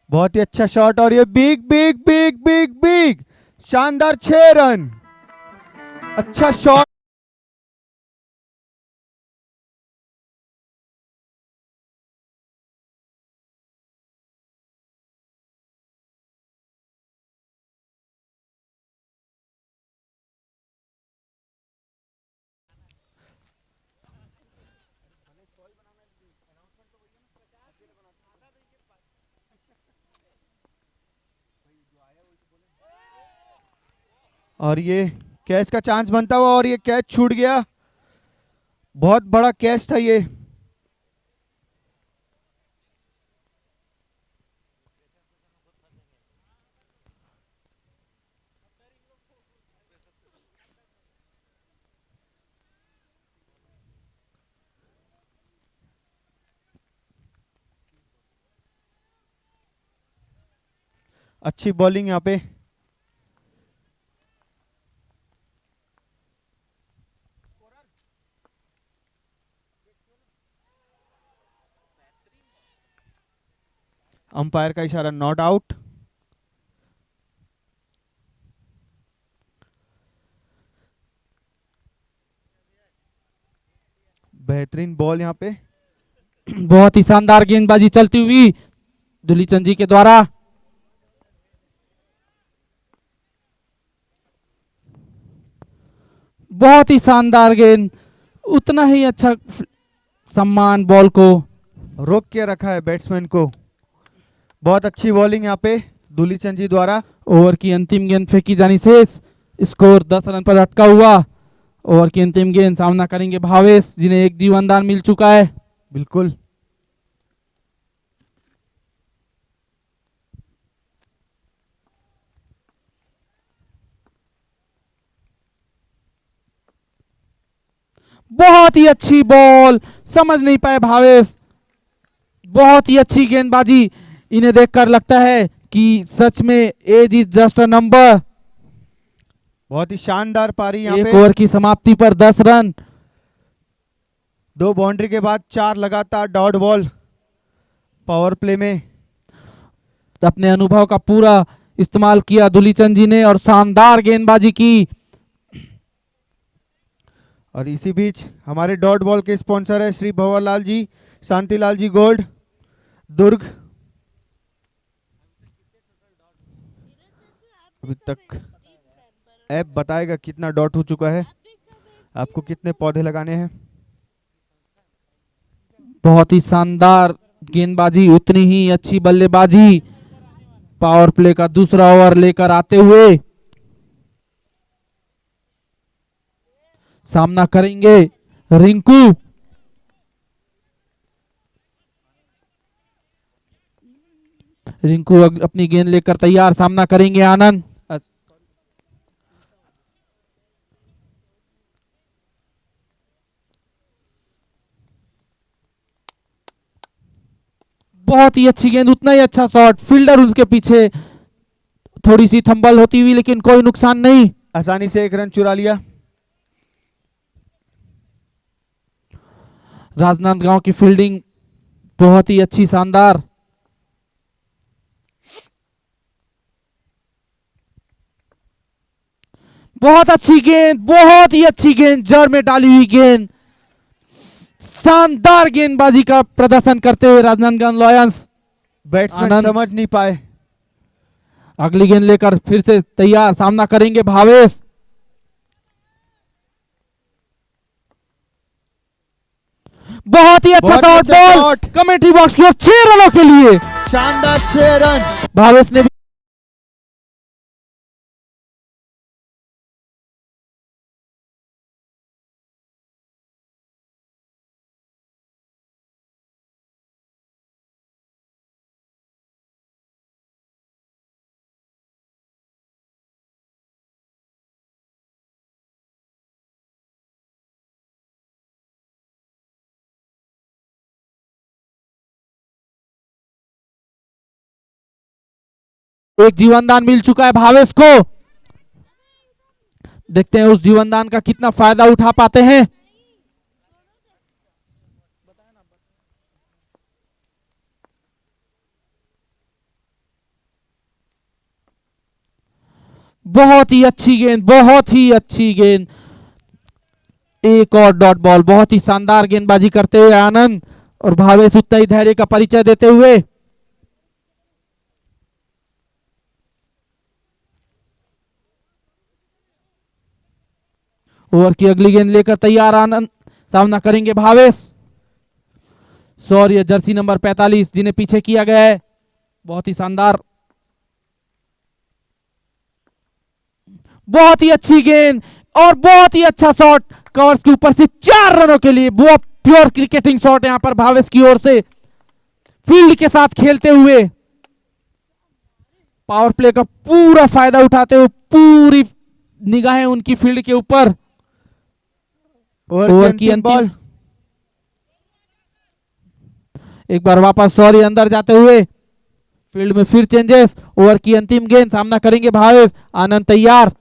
बहुत ही अच्छा शॉट और ये big big big big big शानदार 6 रन। अच्छा शॉट। और ये कैच का चांस बनता हुआ और ये कैच छूट गया। बहुत बड़ा कैच था ये। अच्छी बॉलिंग यहाँ पे। अंपायर का इशारा नॉट आउट। बेहतरीन बॉल यहाँ पे। बहुत ही शानदार गेंदबाजी चलती हुई दुल्ली चंद जी के द्वारा। बहुत ही शानदार गेंद, उतना ही अच्छा सम्मान बॉल को रोक के रखा है बैट्समैन को। बहुत अच्छी बॉलिंग यहाँ पे दुल्ली चंद जी द्वारा। ओवर की अंतिम गेंद फेंकी जानी शेष, स्कोर 10 रन पर अटका हुआ। ओवर की अंतिम गेंद सामना करेंगे भावेश, जिन्हें एक जीवनदान मिल चुका है। बिल्कुल। बहुत ही अच्छी बॉल, समझ नहीं पाए भावेश। बहुत ही अच्छी गेंदबाजी, इन्हें देखकर लगता है कि सच में age is just a number. बहुत ही शानदार पारी यहाँ एक पे। ओवर की समाप्ति पर 10 रन। 2 बाउंड्री के बाद 4 लगातार डॉट बॉल पावर प्ले में। अपने अनुभव का पूरा इस्तेमाल किया दुलीचंद जी ने और शानदार गेंदबाजी की। और इसी बीच हमारे डॉट बॉल के स्पॉन्सर है श्री भंवरलाल जी, शांतिलाल जी गोल्ड, दुर्ग। अभी तक ऐप बताएगा कितना डॉट हो चुका है, आपको कितने पौधे लगाने हैं। बहुत ही शानदार गेंदबाजी, उतनी ही अच्छी बल्लेबाजी। पावर प्ले का दूसरा ओवर लेकर आते हुए सामना करेंगे रिंकू। रिंकू अपनी गेंद लेकर तैयार, सामना करेंगे आनंद। बहुत ही अच्छी गेंद, उतना ही अच्छा शॉट, फील्डर उसके पीछे, थोड़ी सी थंबल होती हुई लेकिन कोई नुकसान नहीं। आसानी से 1 रन चुरा लिया। राजनांदगांव की फील्डिंग बहुत ही अच्छी, शानदार। बहुत अच्छी गेंद, बहुत ही अच्छी गेंद, जड़ में डाली हुई गेंद। शानदार गेंदबाजी का प्रदर्शन करते हुए राजनांदगांव लॉयंस। बैट्समैन समझ नहीं पाए। अगली गेंद लेकर फिर से तैयार, सामना करेंगे भावेश। बहुत ही अच्छा शॉट, बॉल कमेंट्री बॉक्स की ओर 6 रनों के लिए। शानदार 6 रन भावेश ने एक जीवनदान मिल चुका है भावेश को। देखते हैं उस जीवनदान का कितना फायदा उठा पाते हैं। बहुत ही अच्छी गेंद, बहुत ही अच्छी गेंद, एक और डॉट बॉल। बहुत ही शानदार गेंदबाजी करते हुए आनंद और भावेश उतना ही धैर्य का परिचय देते हुए। ओवर की अगली गेंद लेकर तैयार आनंद, सामना करेंगे भावेश। सौर्य जर्सी नंबर 45 जिन्हें पीछे किया गया है। बहुत ही शानदार, बहुत ही अच्छी गेंद और बहुत ही अच्छा शॉट, कवर्स के ऊपर से 4 रनों के लिए। वो प्योर क्रिकेटिंग शॉट यहां पर भावेश की ओर से, फील्ड के साथ खेलते हुए, पावर प्ले का पूरा फायदा उठाते हुए, पूरी निगाहें उनकी फील्ड के ऊपर। ओवर की अंतिम बॉल, एक बार वापस सॉरी अंदर जाते हुए, फील्ड में फिर चेंजेस। ओवर की अंतिम गेंद, सामना करेंगे भावेश। आनंद तैयार,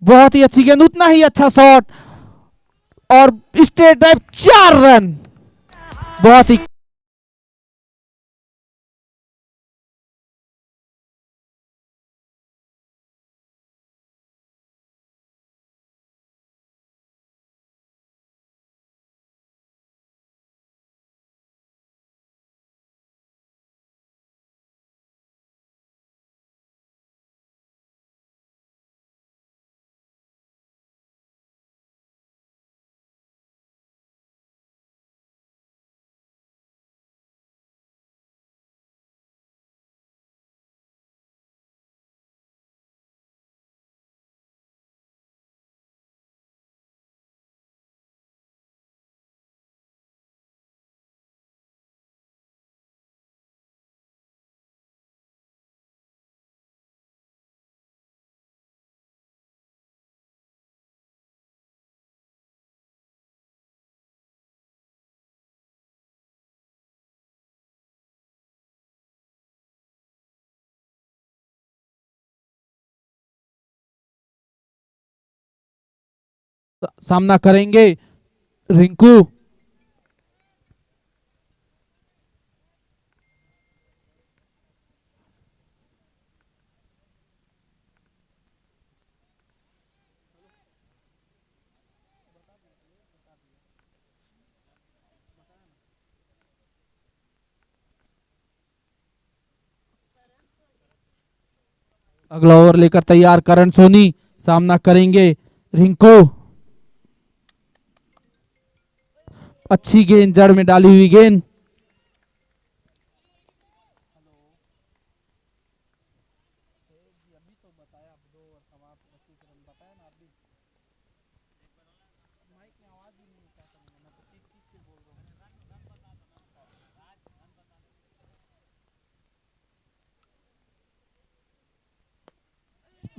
बहुत ही अच्छी गेंद, उतना ही अच्छा शॉट और स्ट्रेट ड्राइव, 4 रन। बहुत ही सामना करेंगे रिंकू। अगला ओवर लेकर तैयार करण सोनी, सामना करेंगे रिंकू। अच्छी गेंद, जड़ में डाली हुई गेंद।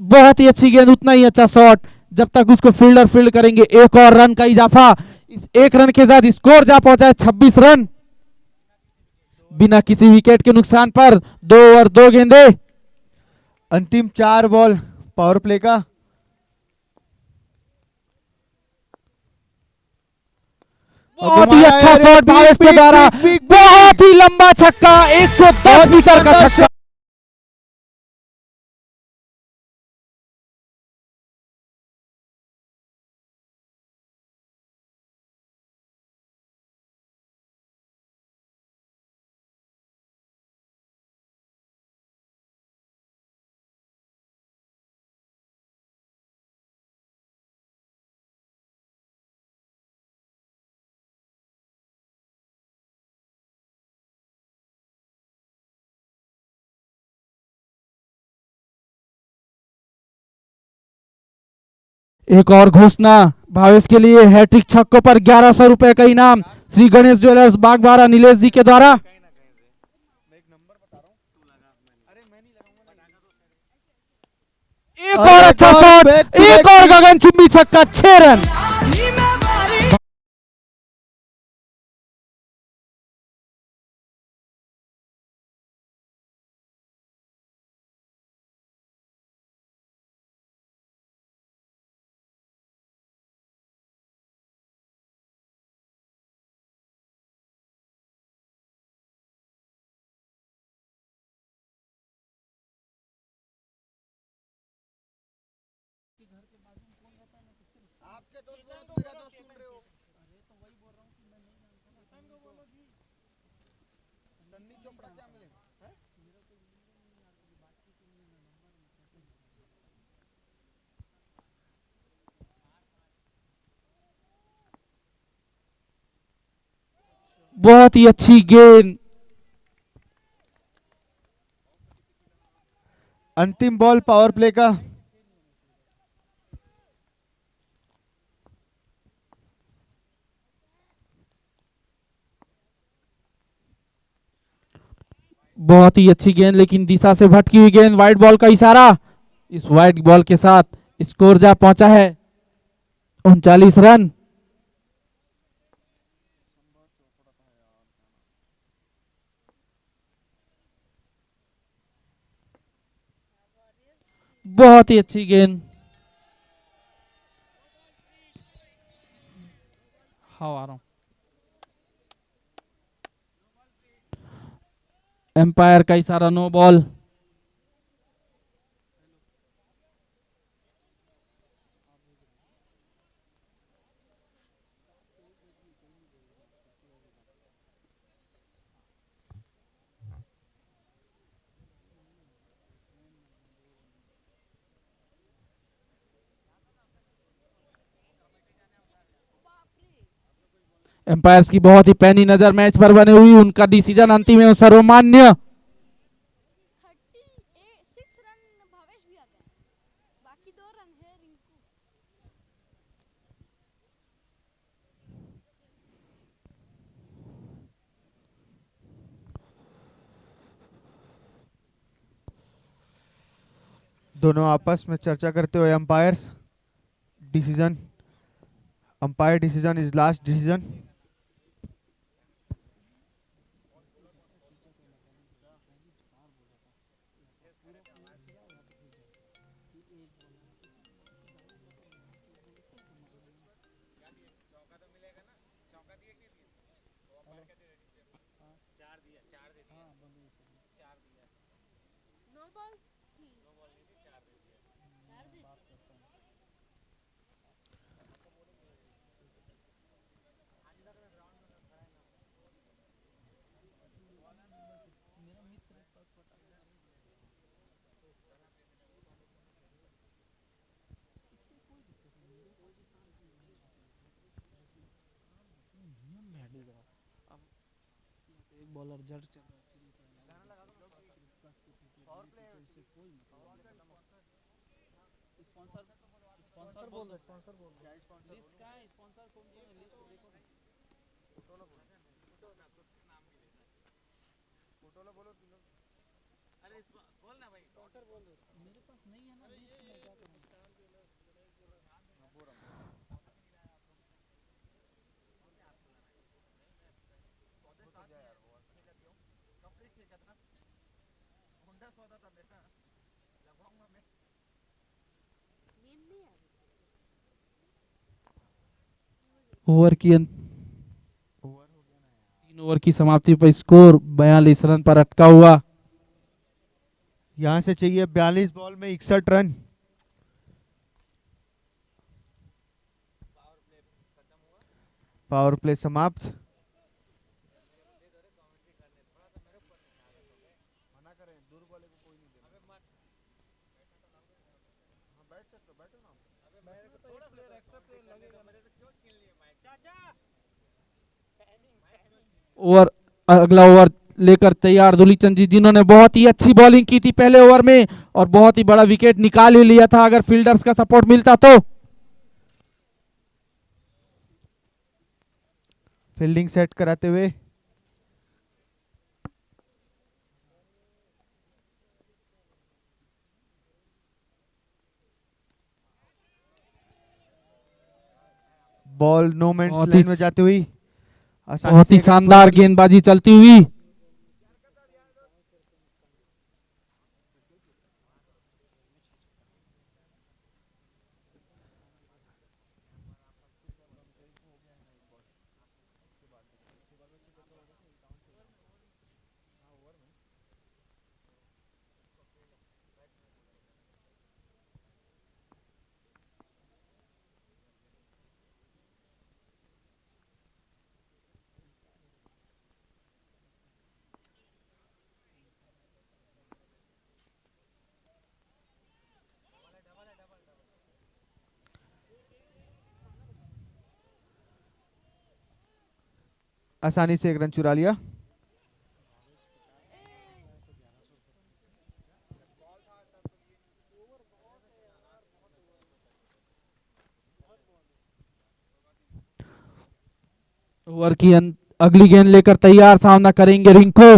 बहुत ही अच्छी गेंद, उतना ही अच्छा शॉट। जब तक उसको फील्डर फील्ड करेंगे, एक और रन का इजाफा। इस एक रन के साथ स्कोर जा पहुंचा है 26 रन, बिना किसी विकेट के नुकसान पर। 2 ओवर 2 गेंदे। अंतिम 4 बॉल पावर प्ले का। बहुत ही अच्छा शॉट भावेश के द्वारा, बहुत ही लंबा छक्का, 110 मीटर का छक्का। एक और घोषणा भावेश के लिए, हैट्रिक छक्कों पर 1100 रुपए का इनाम श्री गणेश ज्वेलर्स बागबारा नीलेश जी के द्वारा। एक और अच्छा शॉट, एक और गगनचुंबी छक्का, 6 रन। बहुत ही अच्छी गेंद। अंतिम बॉल पावर प्ले का। बहुत ही अच्छी गेंद, लेकिन दिशा से भटकी हुई गेंद। वाइड बॉल का इशारा। इस वाइड बॉल के साथ स्कोर जा पहुंचा है 39 रन। बहुत ही अच्छी गेंद। हाँ, आ रहा हूं। एम्पायर का इशारा, नो बॉल। एम्पायर्स की बहुत ही पैनी नजर मैच पर बने हुई, उनका डिसीजन अंतिम एवं सर्वमान्य। 36 रन भावेश भी आ गए, बाकी 2 रन है रिंकू। दोनों आपस में चर्चा करते हुए umpire's decision, umpire decision is last decision. No ball एक बॉलर जड़ स्पॉन्सर बोल दो, स्पॉन्सर बोल दो। लिस्ट का है, स्पॉन्सर कौन कौन है, लिस्ट देखो ना। अरे बोल ना भाई, स्पॉन्सर बोल दो। मेरे पास नहीं है ना लिस्ट, में क्या करूं। ओवर की 3 ओवर की समाप्ति पर स्कोर 42 रन पर अटका हुआ। यहाँ से चाहिए 42 बॉल में 61 रन। पावर प्ले समाप्त। ओवर अगला ओवर लेकर तैयार धुलीचंद जी, जिन्होंने बहुत ही अच्छी बॉलिंग की थी पहले ओवर में और बहुत ही बड़ा विकेट निकाल ही लिया था अगर फील्डर्स का सपोर्ट मिलता तो। फील्डिंग सेट कराते हुए बॉल नो मैंस लाइन में जाती हुई बहुत ही शानदार गेंदबाजी चलती हुई। आसानी से 1 रन चुरा लिया। ओवर की अगली गेंद लेकर तैयार, सामना करेंगे रिंकू।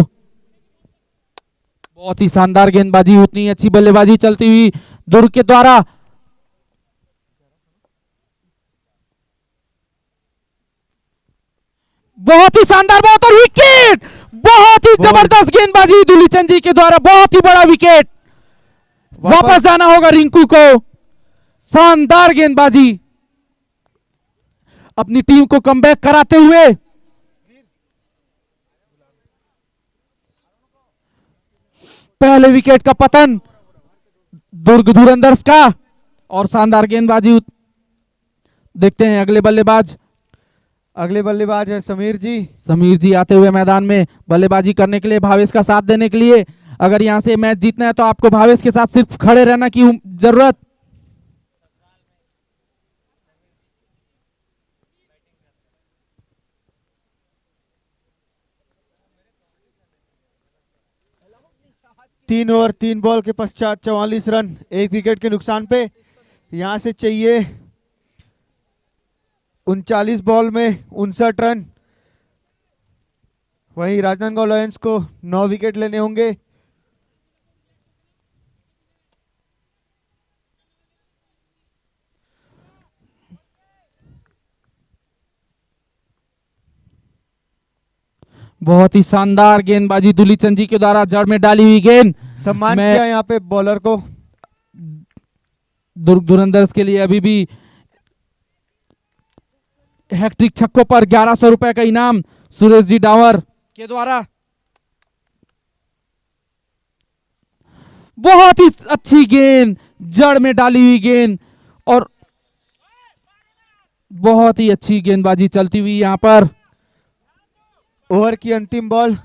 बहुत ही शानदार गेंदबाजी, उतनी अच्छी बल्लेबाजी चलती हुई दुर्ग के द्वारा। बहुत ही शानदार, बहुत और विकेट, बहुत ही जबरदस्त गेंदबाजी धुलीचंद जी के द्वारा, बहुत ही बड़ा विकेट। वापस जाना होगा रिंकू को। शानदार गेंदबाजी, अपनी टीम को कमबैक कराते हुए। पहले विकेट का पतन दुर्ग धुरंधर्स का और शानदार गेंदबाजी। देखते हैं अगले बल्लेबाज। अगले बल्लेबाज है समीर जी। समीर जी आते हुए मैदान में बल्लेबाजी करने के लिए, भावेश का साथ देने के लिए। अगर यहां से मैच जीतना है तो आपको भावेश के साथ सिर्फ खड़े रहना की जरूरत। तीन ओवर 3 बॉल के पश्चात 44 रन 1 विकेट के नुकसान पे। यहां से चाहिए 39 बॉल में 59 रन। वहीं राजनांदगांव लॉयंस को 9 विकेट लेने होंगे। बहुत ही शानदार गेंदबाजी धुलीचंद जी के द्वारा, जड़ में डाली हुई गेंद। सम्मान किया यहाँ पे बॉलर को। दुर्ग धुरंधर्स के लिए अभी भी हैट्रिक छक्कों पर 1100 रुपए का इनाम सुरेश जी डावर के द्वारा। बहुत ही अच्छी गेंद, जड़ में डाली हुई गेंद, और बहुत ही अच्छी गेंदबाजी चलती हुई यहाँ पर। ओवर की अंतिम बॉल।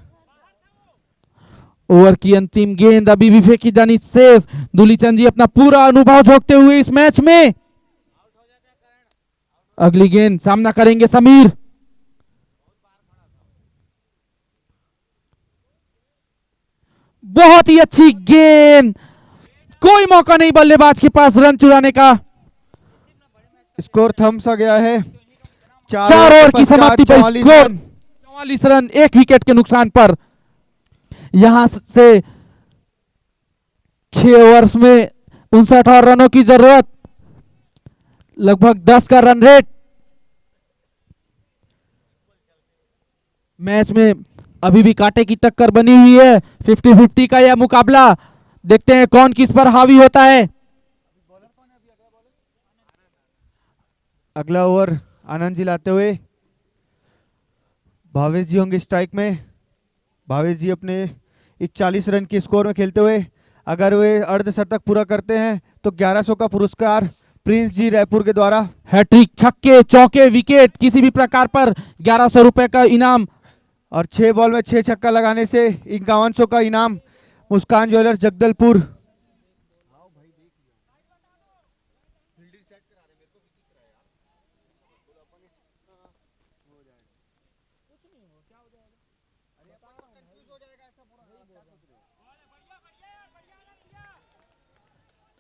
ओवर की अंतिम गेंद अभी भी फेंकी जानी शेष। दुलीचंद जी अपना पूरा अनुभव झोंकते हुए इस मैच में। अगली गेंद सामना करेंगे समीर। बहुत ही अच्छी गेंद, कोई मौका नहीं बल्लेबाज के पास रन चुराने का। स्कोर थम सा गया है। 4 ओवर की समाप्ति पर 44 स्कोर रन। 44 रन, 1 विकेट के नुकसान पर। यहां से 6 ओवर्स में 59 रनों की जरूरत, लगभग 10 का रन रेट। मैच में अभी भी कांटे की टक्कर बनी हुई है। 50-50 का यह मुकाबला, देखते हैं कौन किस पर हावी होता है। अगला ओवर आनंद जी लाते हुए भावेश जी होंगे स्ट्राइक में। भावेश जी अपने 41 रन के स्कोर में खेलते हुए अगर वे अर्धशतक पूरा करते हैं तो 1100 का पुरस्कार प्रिंस जी रायपुर के द्वारा। हैट्रिक, छक्के, चौके, विकेट, किसी भी प्रकार पर 1100 रुपए का इनाम। और 6 बॉल में 6 छक्का लगाने से 5100 का इनाम मुस्कान ज्वेलर्स जगदलपुर।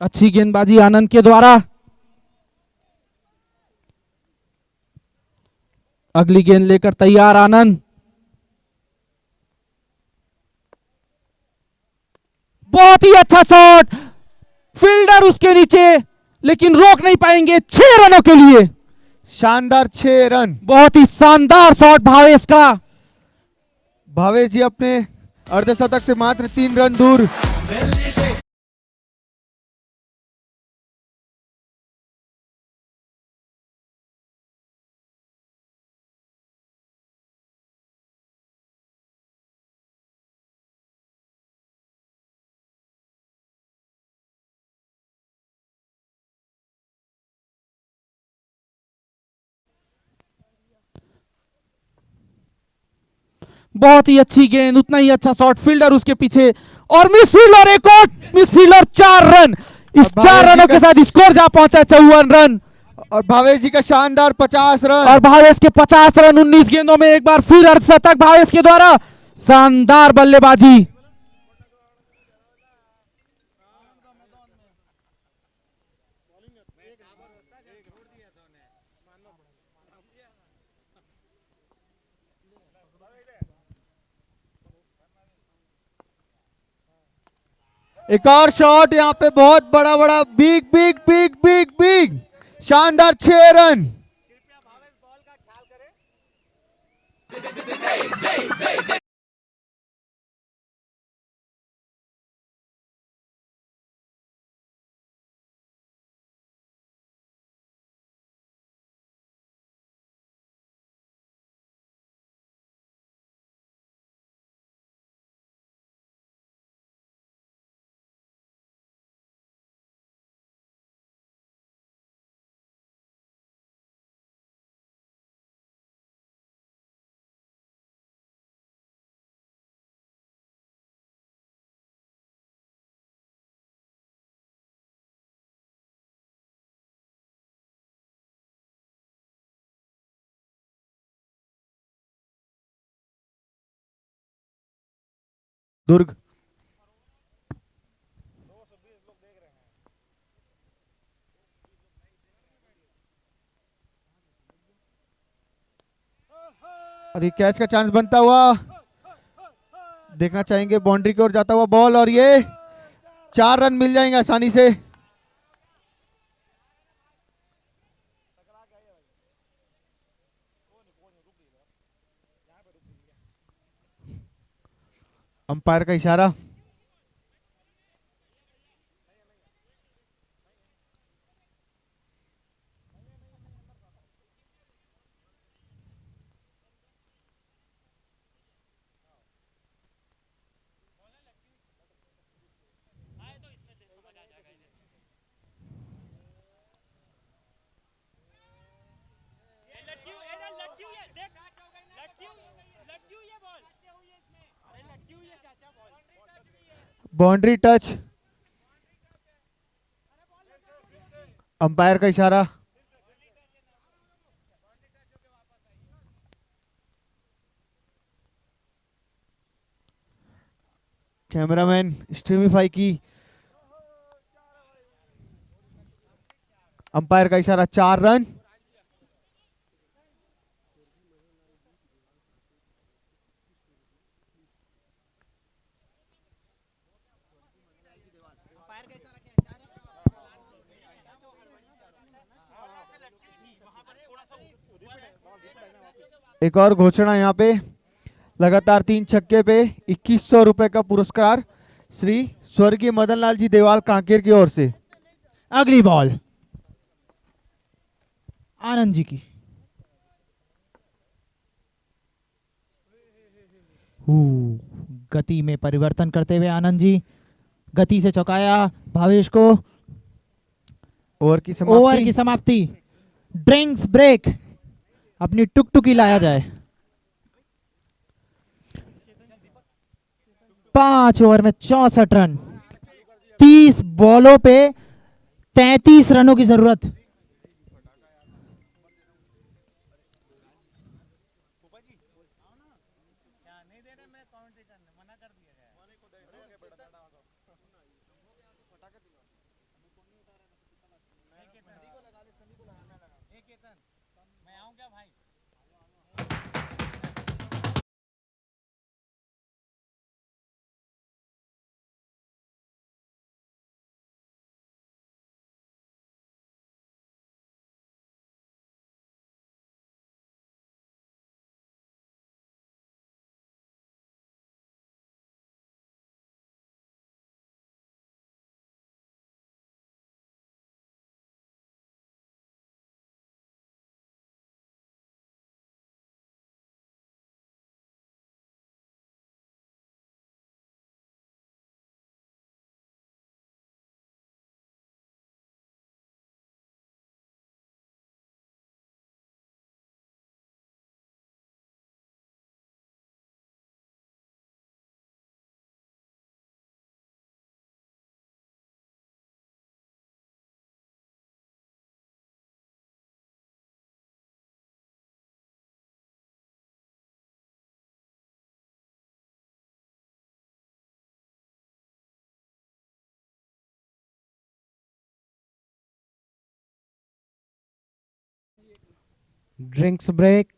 अच्छी गेंदबाजी आनंद के द्वारा। अगली गेंद लेकर तैयार आनंद। बहुत ही अच्छा शॉट, फील्डर उसके नीचे, लेकिन रोक नहीं पाएंगे। 6 रनों के लिए शानदार 6 रन। बहुत ही शानदार शॉट भावेश का। भावेश जी अपने अर्धशतक से मात्र 3 रन दूर। बहुत ही अच्छी गेंद, उतना ही अच्छा शॉट, फील्डर उसके पीछे, और मिस फील्डर, एक और मिस फील्डर। 4 रन, इस 4 रनों के साथ स्कोर जा पहुंचा 54 रन। और भावेश जी का शानदार 50 रन। और भावेश के 50 रन 19 गेंदों में। एक बार फिर अर्धशतक भावेश के द्वारा। शानदार बल्लेबाजी। एक और शॉट यहाँ पे, बहुत बड़ा बड़ा, big big big big big, शानदार 6 रन। दुर्ग और ये कैच का चांस बनता हुआ देखना चाहेंगे, बाउंड्री की ओर जाता हुआ बॉल, और ये 4 रन मिल जाएंगे आसानी से। अंपायर का इशारा। बाउंड्री टच, अंपायर का इशारा। कैमरामैन स्ट्रीमिफाई की, अंपायर का इशारा, 4 रन। एक और घोषणा यहाँ पे, लगातार 3 छक्के पे 2100 रुपए का पुरस्कार श्री स्वर्गीय मदन लाल जी देवाल कांकेर की ओर से। अगली बॉल आनंद जी की। गति में परिवर्तन करते हुए आनंद जी गति से चौकाया भावेश को। ओवर की समाप्ति। ड्रिंक्स ब्रेक, अपनी टुकटुकी लाया जाए। 5 ओवर में 64 रन, 30 बॉलों पे 33 रनों की जरूरत। Drinks break.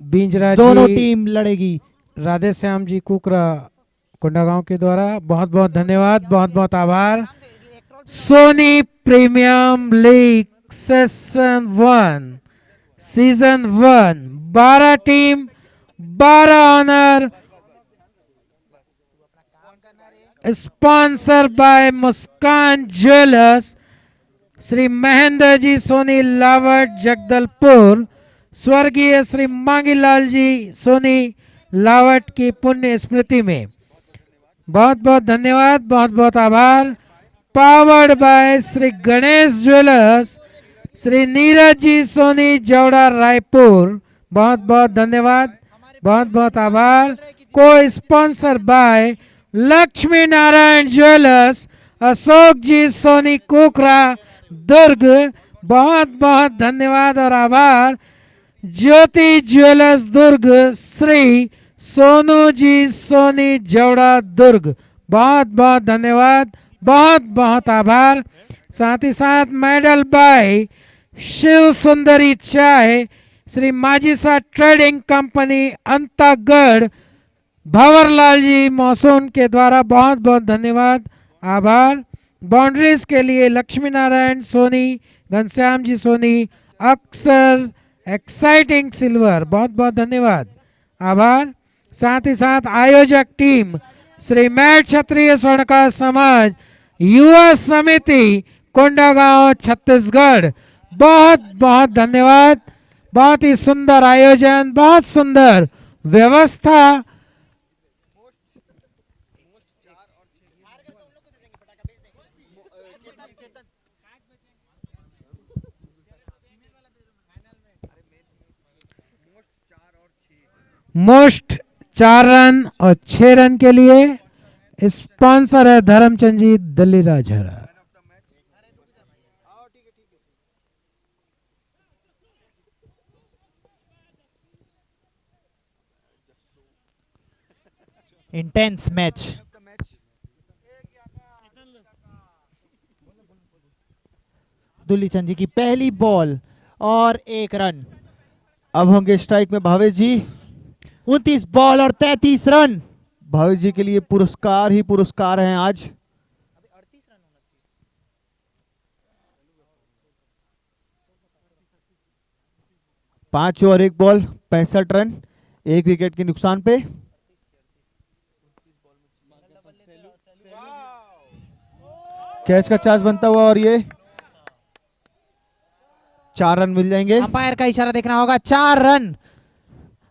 बिंजरा दोनों जी, टीम लड़ेगी। राधे श्याम जी कुकरा कोंडागांव के द्वारा बहुत बहुत धन्यवाद, बहुत बहुत आभार। Soni premium league season 1 12 team 12 honour, sponsor by Muskan jewellers, Shri Mahendra ji Soni Lawat Jagdalpur, स्वर्गीय श्री मांगीलाल जी सोनी लावट की पुण्य स्मृति में बहुत बहुत धन्यवाद, बहुत बहुत आभार। Powered by Shri Ganesh jewellers, Shri Neeraj ji Soni Jauda Raipur, बहुत बहुत धन्यवाद, बहुत बहुत आभार। Co sponsor by Lakshmi Narayan jewellers, Ashok ji Soni Kukra Durg, बहुत बहुत धन्यवाद और आभार। ज्योति ज्वेलर्स दुर्ग, श्री सोनू जी सोनी जौड़ा दुर्ग, बहुत बहुत धन्यवाद, बहुत बहुत आभार। साथ ही साथ मेडल बाय शिव सुंदरी चाय, श्री माजिसा ट्रेडिंग कंपनी अंतागढ़, भंवरलाल जी मौसून के द्वारा बहुत बहुत धन्यवाद, आभार। बाउंड्रीज के लिए लक्ष्मी नारायण सोनी, घनश्याम जी सोनी, अक्सर एक्साइटिंग सिल्वर, बहुत बहुत धन्यवाद, आभार। साथ ही साथ आयोजक टीम श्री मैट क्षत्रिय स्वर्णकार समाज युवा समिति कोंडागांव छत्तीसगढ़, बहुत बहुत धन्यवाद। बहुत ही सुंदर आयोजन, बहुत सुंदर व्यवस्था। मोस्ट 4 रन और 6 रन के लिए स्पॉन्सर है धर्मचंद जी दिल्ली राजहरा। Intense match. दुलीचंद जी की पहली बॉल और 1 रन। अब होंगे स्ट्राइक में भावेश जी। 29 बॉल और 33 रन। भावेश जी के लिए पुरस्कार ही पुरस्कार हैं आज। पांच ओवर 1 बॉल 65 रन, 1 विकेट के नुकसान पे। कैच का चांस बनता हुआ और ये 4 रन मिल जाएंगे। अंपायर का इशारा देखना होगा। 4 रन।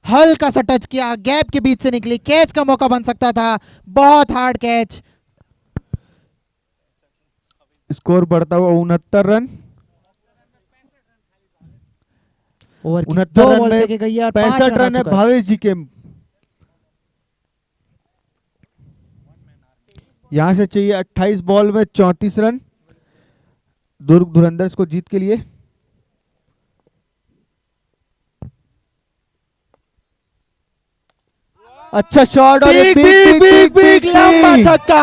हल्का सा टच किया, गैप के बीच से निकली, कैच का मौका बन सकता था। बहुत हार्ड कैच। स्कोर बढ़ता हुआ 69 रन। ओवर की 69 दो रन बॉल में फेंकी गई है और 65 5 रन है भावेश जी के। यहां से चाहिए 28 बॉल में 34 रन दुर्ग धुरंधर्स को जीत के लिए। अच्छा शॉट और बिग बिग बिग बिग लंबा छक्का।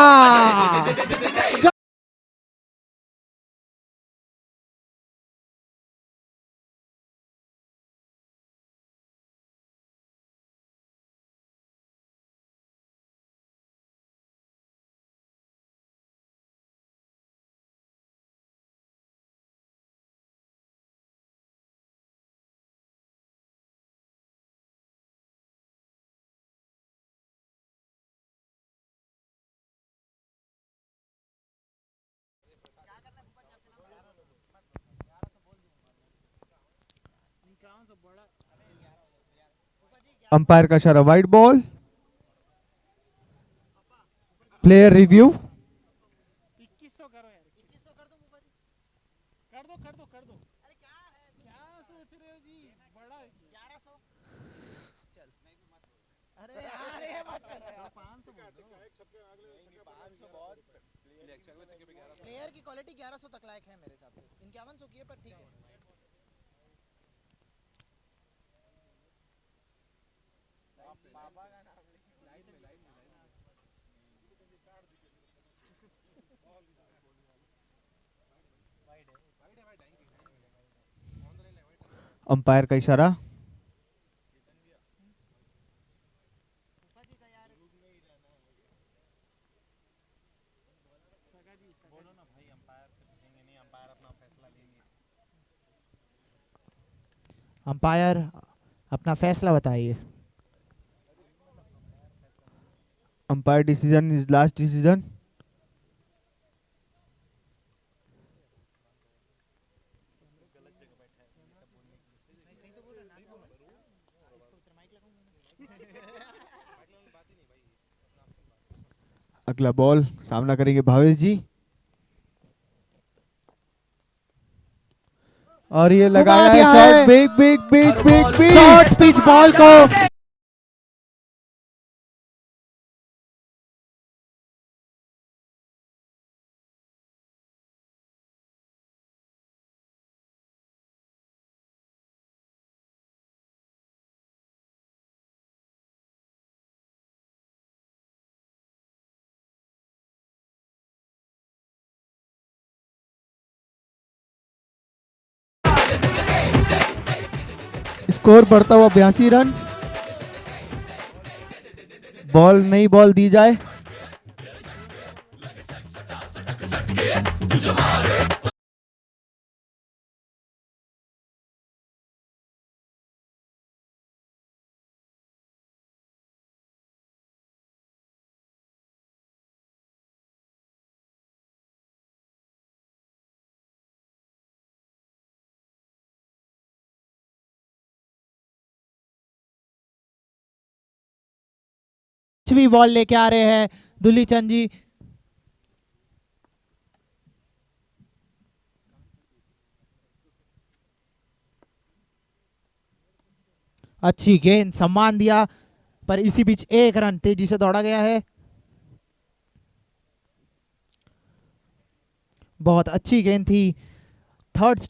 अंपायर का इशारा वाइड बॉल। Player review. 2100 करो यार, 2100 कर दो मुफा जी, कर दो। अरे क्या सोच रहे हो जी, बड़ा 1100 चल नहीं भी मत। अरे यार ये मत कर यार, 500 बोल दो। 500 बहुत प्लेयर की क्वालिटी 1100 तक लायक है मेरे हिसाब से। 5100 की है पर ठीक है। बाबा का नाम लाइट में अंपायर का इशारा। अंपायर अपना फैसला बताइए। Umpire decision is last decision. अगला बॉल सामना करेंगे भावेश जी और ये लगाया है shot. Big big big big big short pitch ball को स्कोर बढ़ता हुआ 82 रन। बॉल नई बॉल दी जाए। भी बॉल लेके आ रहे हैं दुलीचंद जी। अच्छी गेंद, सम्मान दिया, पर इसी बीच 1 रन तेजी से दौड़ा गया है। बहुत अच्छी गेंद थी। फोर्थ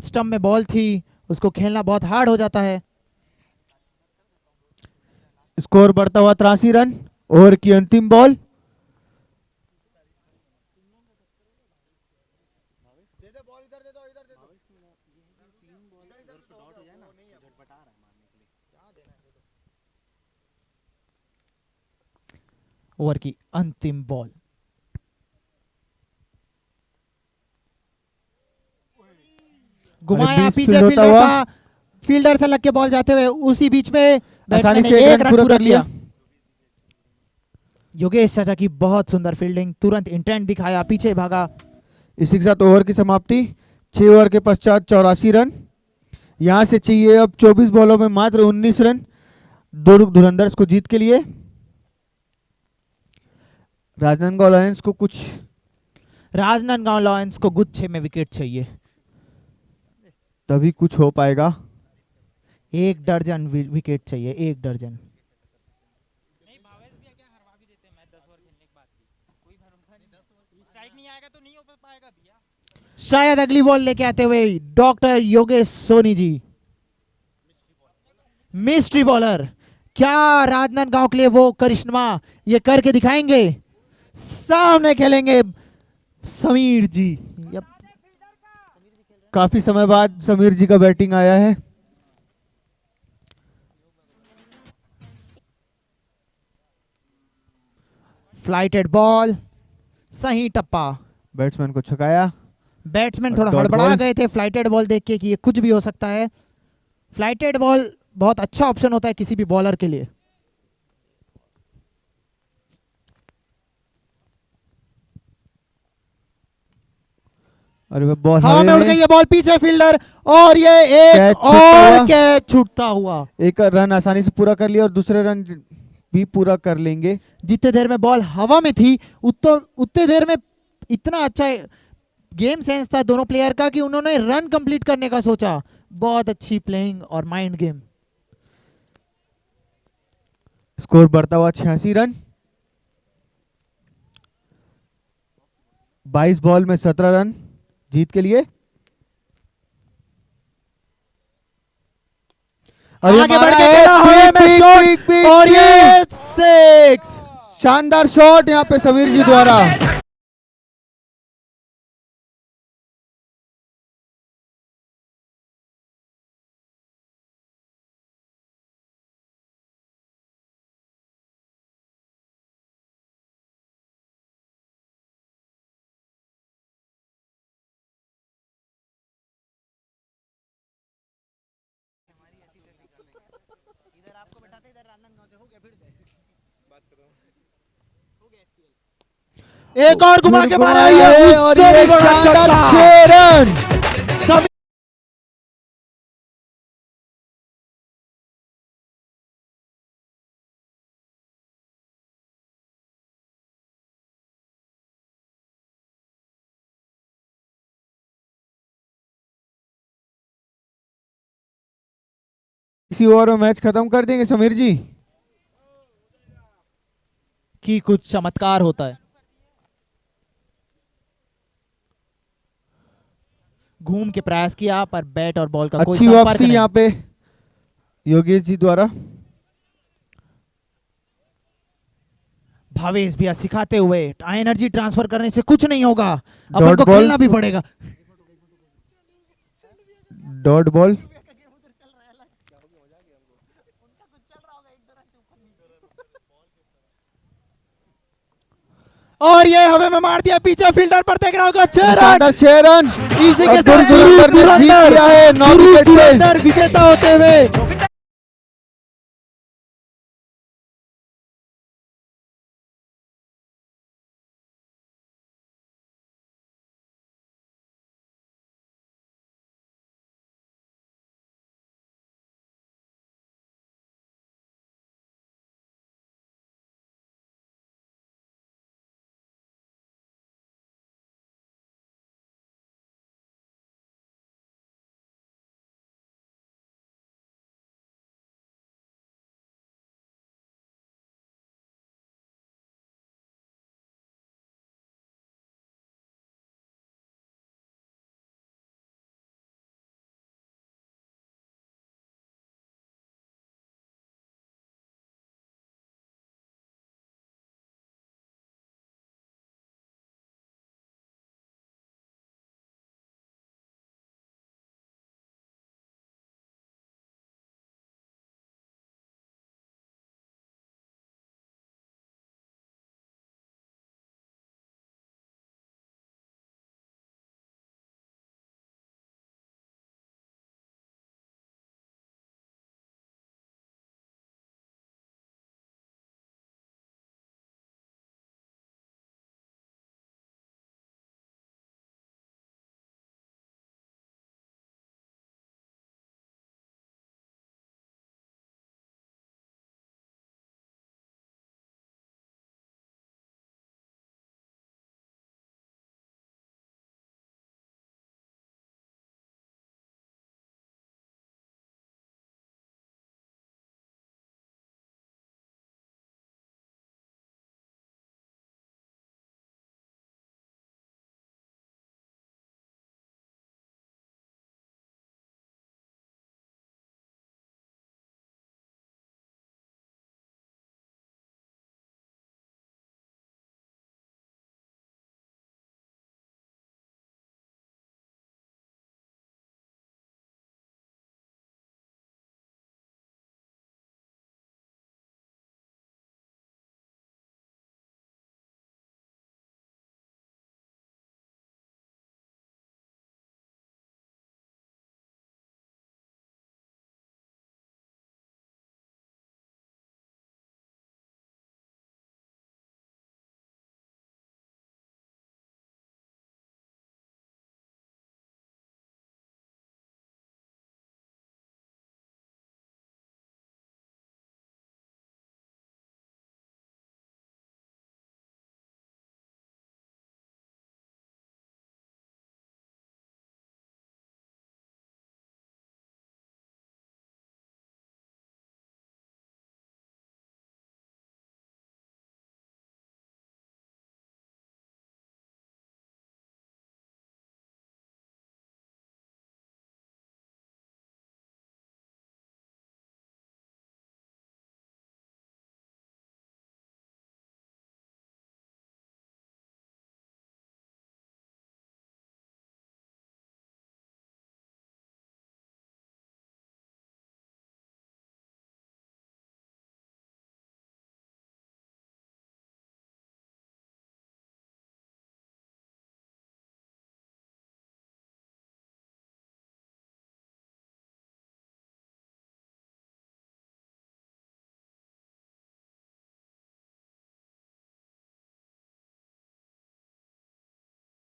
स्टंप में बॉल थी, उसको खेलना बहुत हार्ड हो जाता है। स्कोर बढ़ता हुआ 83 रन। ओवर की अंतिम बॉल। ओवर की अंतिम बॉल। घुमाया, 20 पीछे फील्ड होता फील्डर हुआ। था, फील्डर से लग के बॉल जाते हुए उसी बीच में आसानी बैट्समैन से ने एक रन पूरा कर लिया। योगेश चाचा की बहुत सुंदर फील्डिंग, तुरंत इंटेंट दिखाया, पीछे भागा। इसी के साथ ओवर की समाप्ति। 6 ओवर के पश्चात 84 रन। यहां से चाहिए अब 24 बॉलों में मात्र 19 रन दुर्ग धुरंधर्स को जीत के लिए। राजनांदगांव लायंस को गुच्छे में विकेट चाहिए, तभी कुछ हो पाएगा। 1 दर्जन विकेट चाहिए, 1 दर्जन। शायद अगली बॉल लेके आते हुए doctor Yogesh Soni ji, mystery bowler. क्या राजनांदगांव के लिए वो करिश्मा ये करके दिखाएंगे? सामने खेलेंगे समीर जी। काफी समय बाद समीर जी का बैटिंग आया है। फ्लाइटेड बॉल, सही टप्पा। बैट्समैन को छकाया। बैट्समैन थोड़ा डॉट हड़बड़ा बॉल। गए थे फ्लाइटेड बॉल देख के कि ये कुछ भी हो सकता है। फ्लाइटेड बॉल बहुत अच्छा ऑप्शन होता है किसी भी बॉलर के लिए। अरे वो बॉल हवा में उड़ गई, ये बॉल पीछे फील्डर, और ये एक कैच छूटता और हुआ। कैच छूटता हुआ। एक रन आसानी से पूरा कर लिया और दूसरे रन भी पूरा कर लेंगे। जितने देर में बॉल हवा में थी उतने देर में इतना अच्छा गेम सेंस था दोनों प्लेयर का कि उन्होंने रन कंप्लीट करने का सोचा। बहुत अच्छी प्लेइंग और माइंड गेम। स्कोर बढ़ता हुआ 86 रन। 22 बॉल में 17 रन जीत के लिए। और ये आगे मारा बढ़ के है, खेला हवा में शॉट, और ये 6। शानदार शॉट यहाँ पे समीर जी द्वारा। एक और घुमा के मारा, ये और उससे ये भी बड़ा शानदार छक्का। 6 रन। इसी ओवर में मैच खत्म कर देंगे समीर जी। कि कुछ चमत्कार होता है। घूम के प्रयास किया पर बैट और बॉल का कोई अच्छी संपर्क वापसी नहीं। यहाँ पे योगेश जी द्वारा। भावेश भैया सिखाते हुए एनर्जी ट्रांसफर करने से कुछ नहीं होगा, अपन डॉट को बॉल। खेलना भी पड़ेगा। Dot ball. और ये हवे में मार दिया, पीछे फील्डर पर देख रहा होगा। 6 रन। 6 रन। इसी के और साथ दुर्ग धुरंधर ने जीत लिया है 9 विकेट से। विजेता होते हुए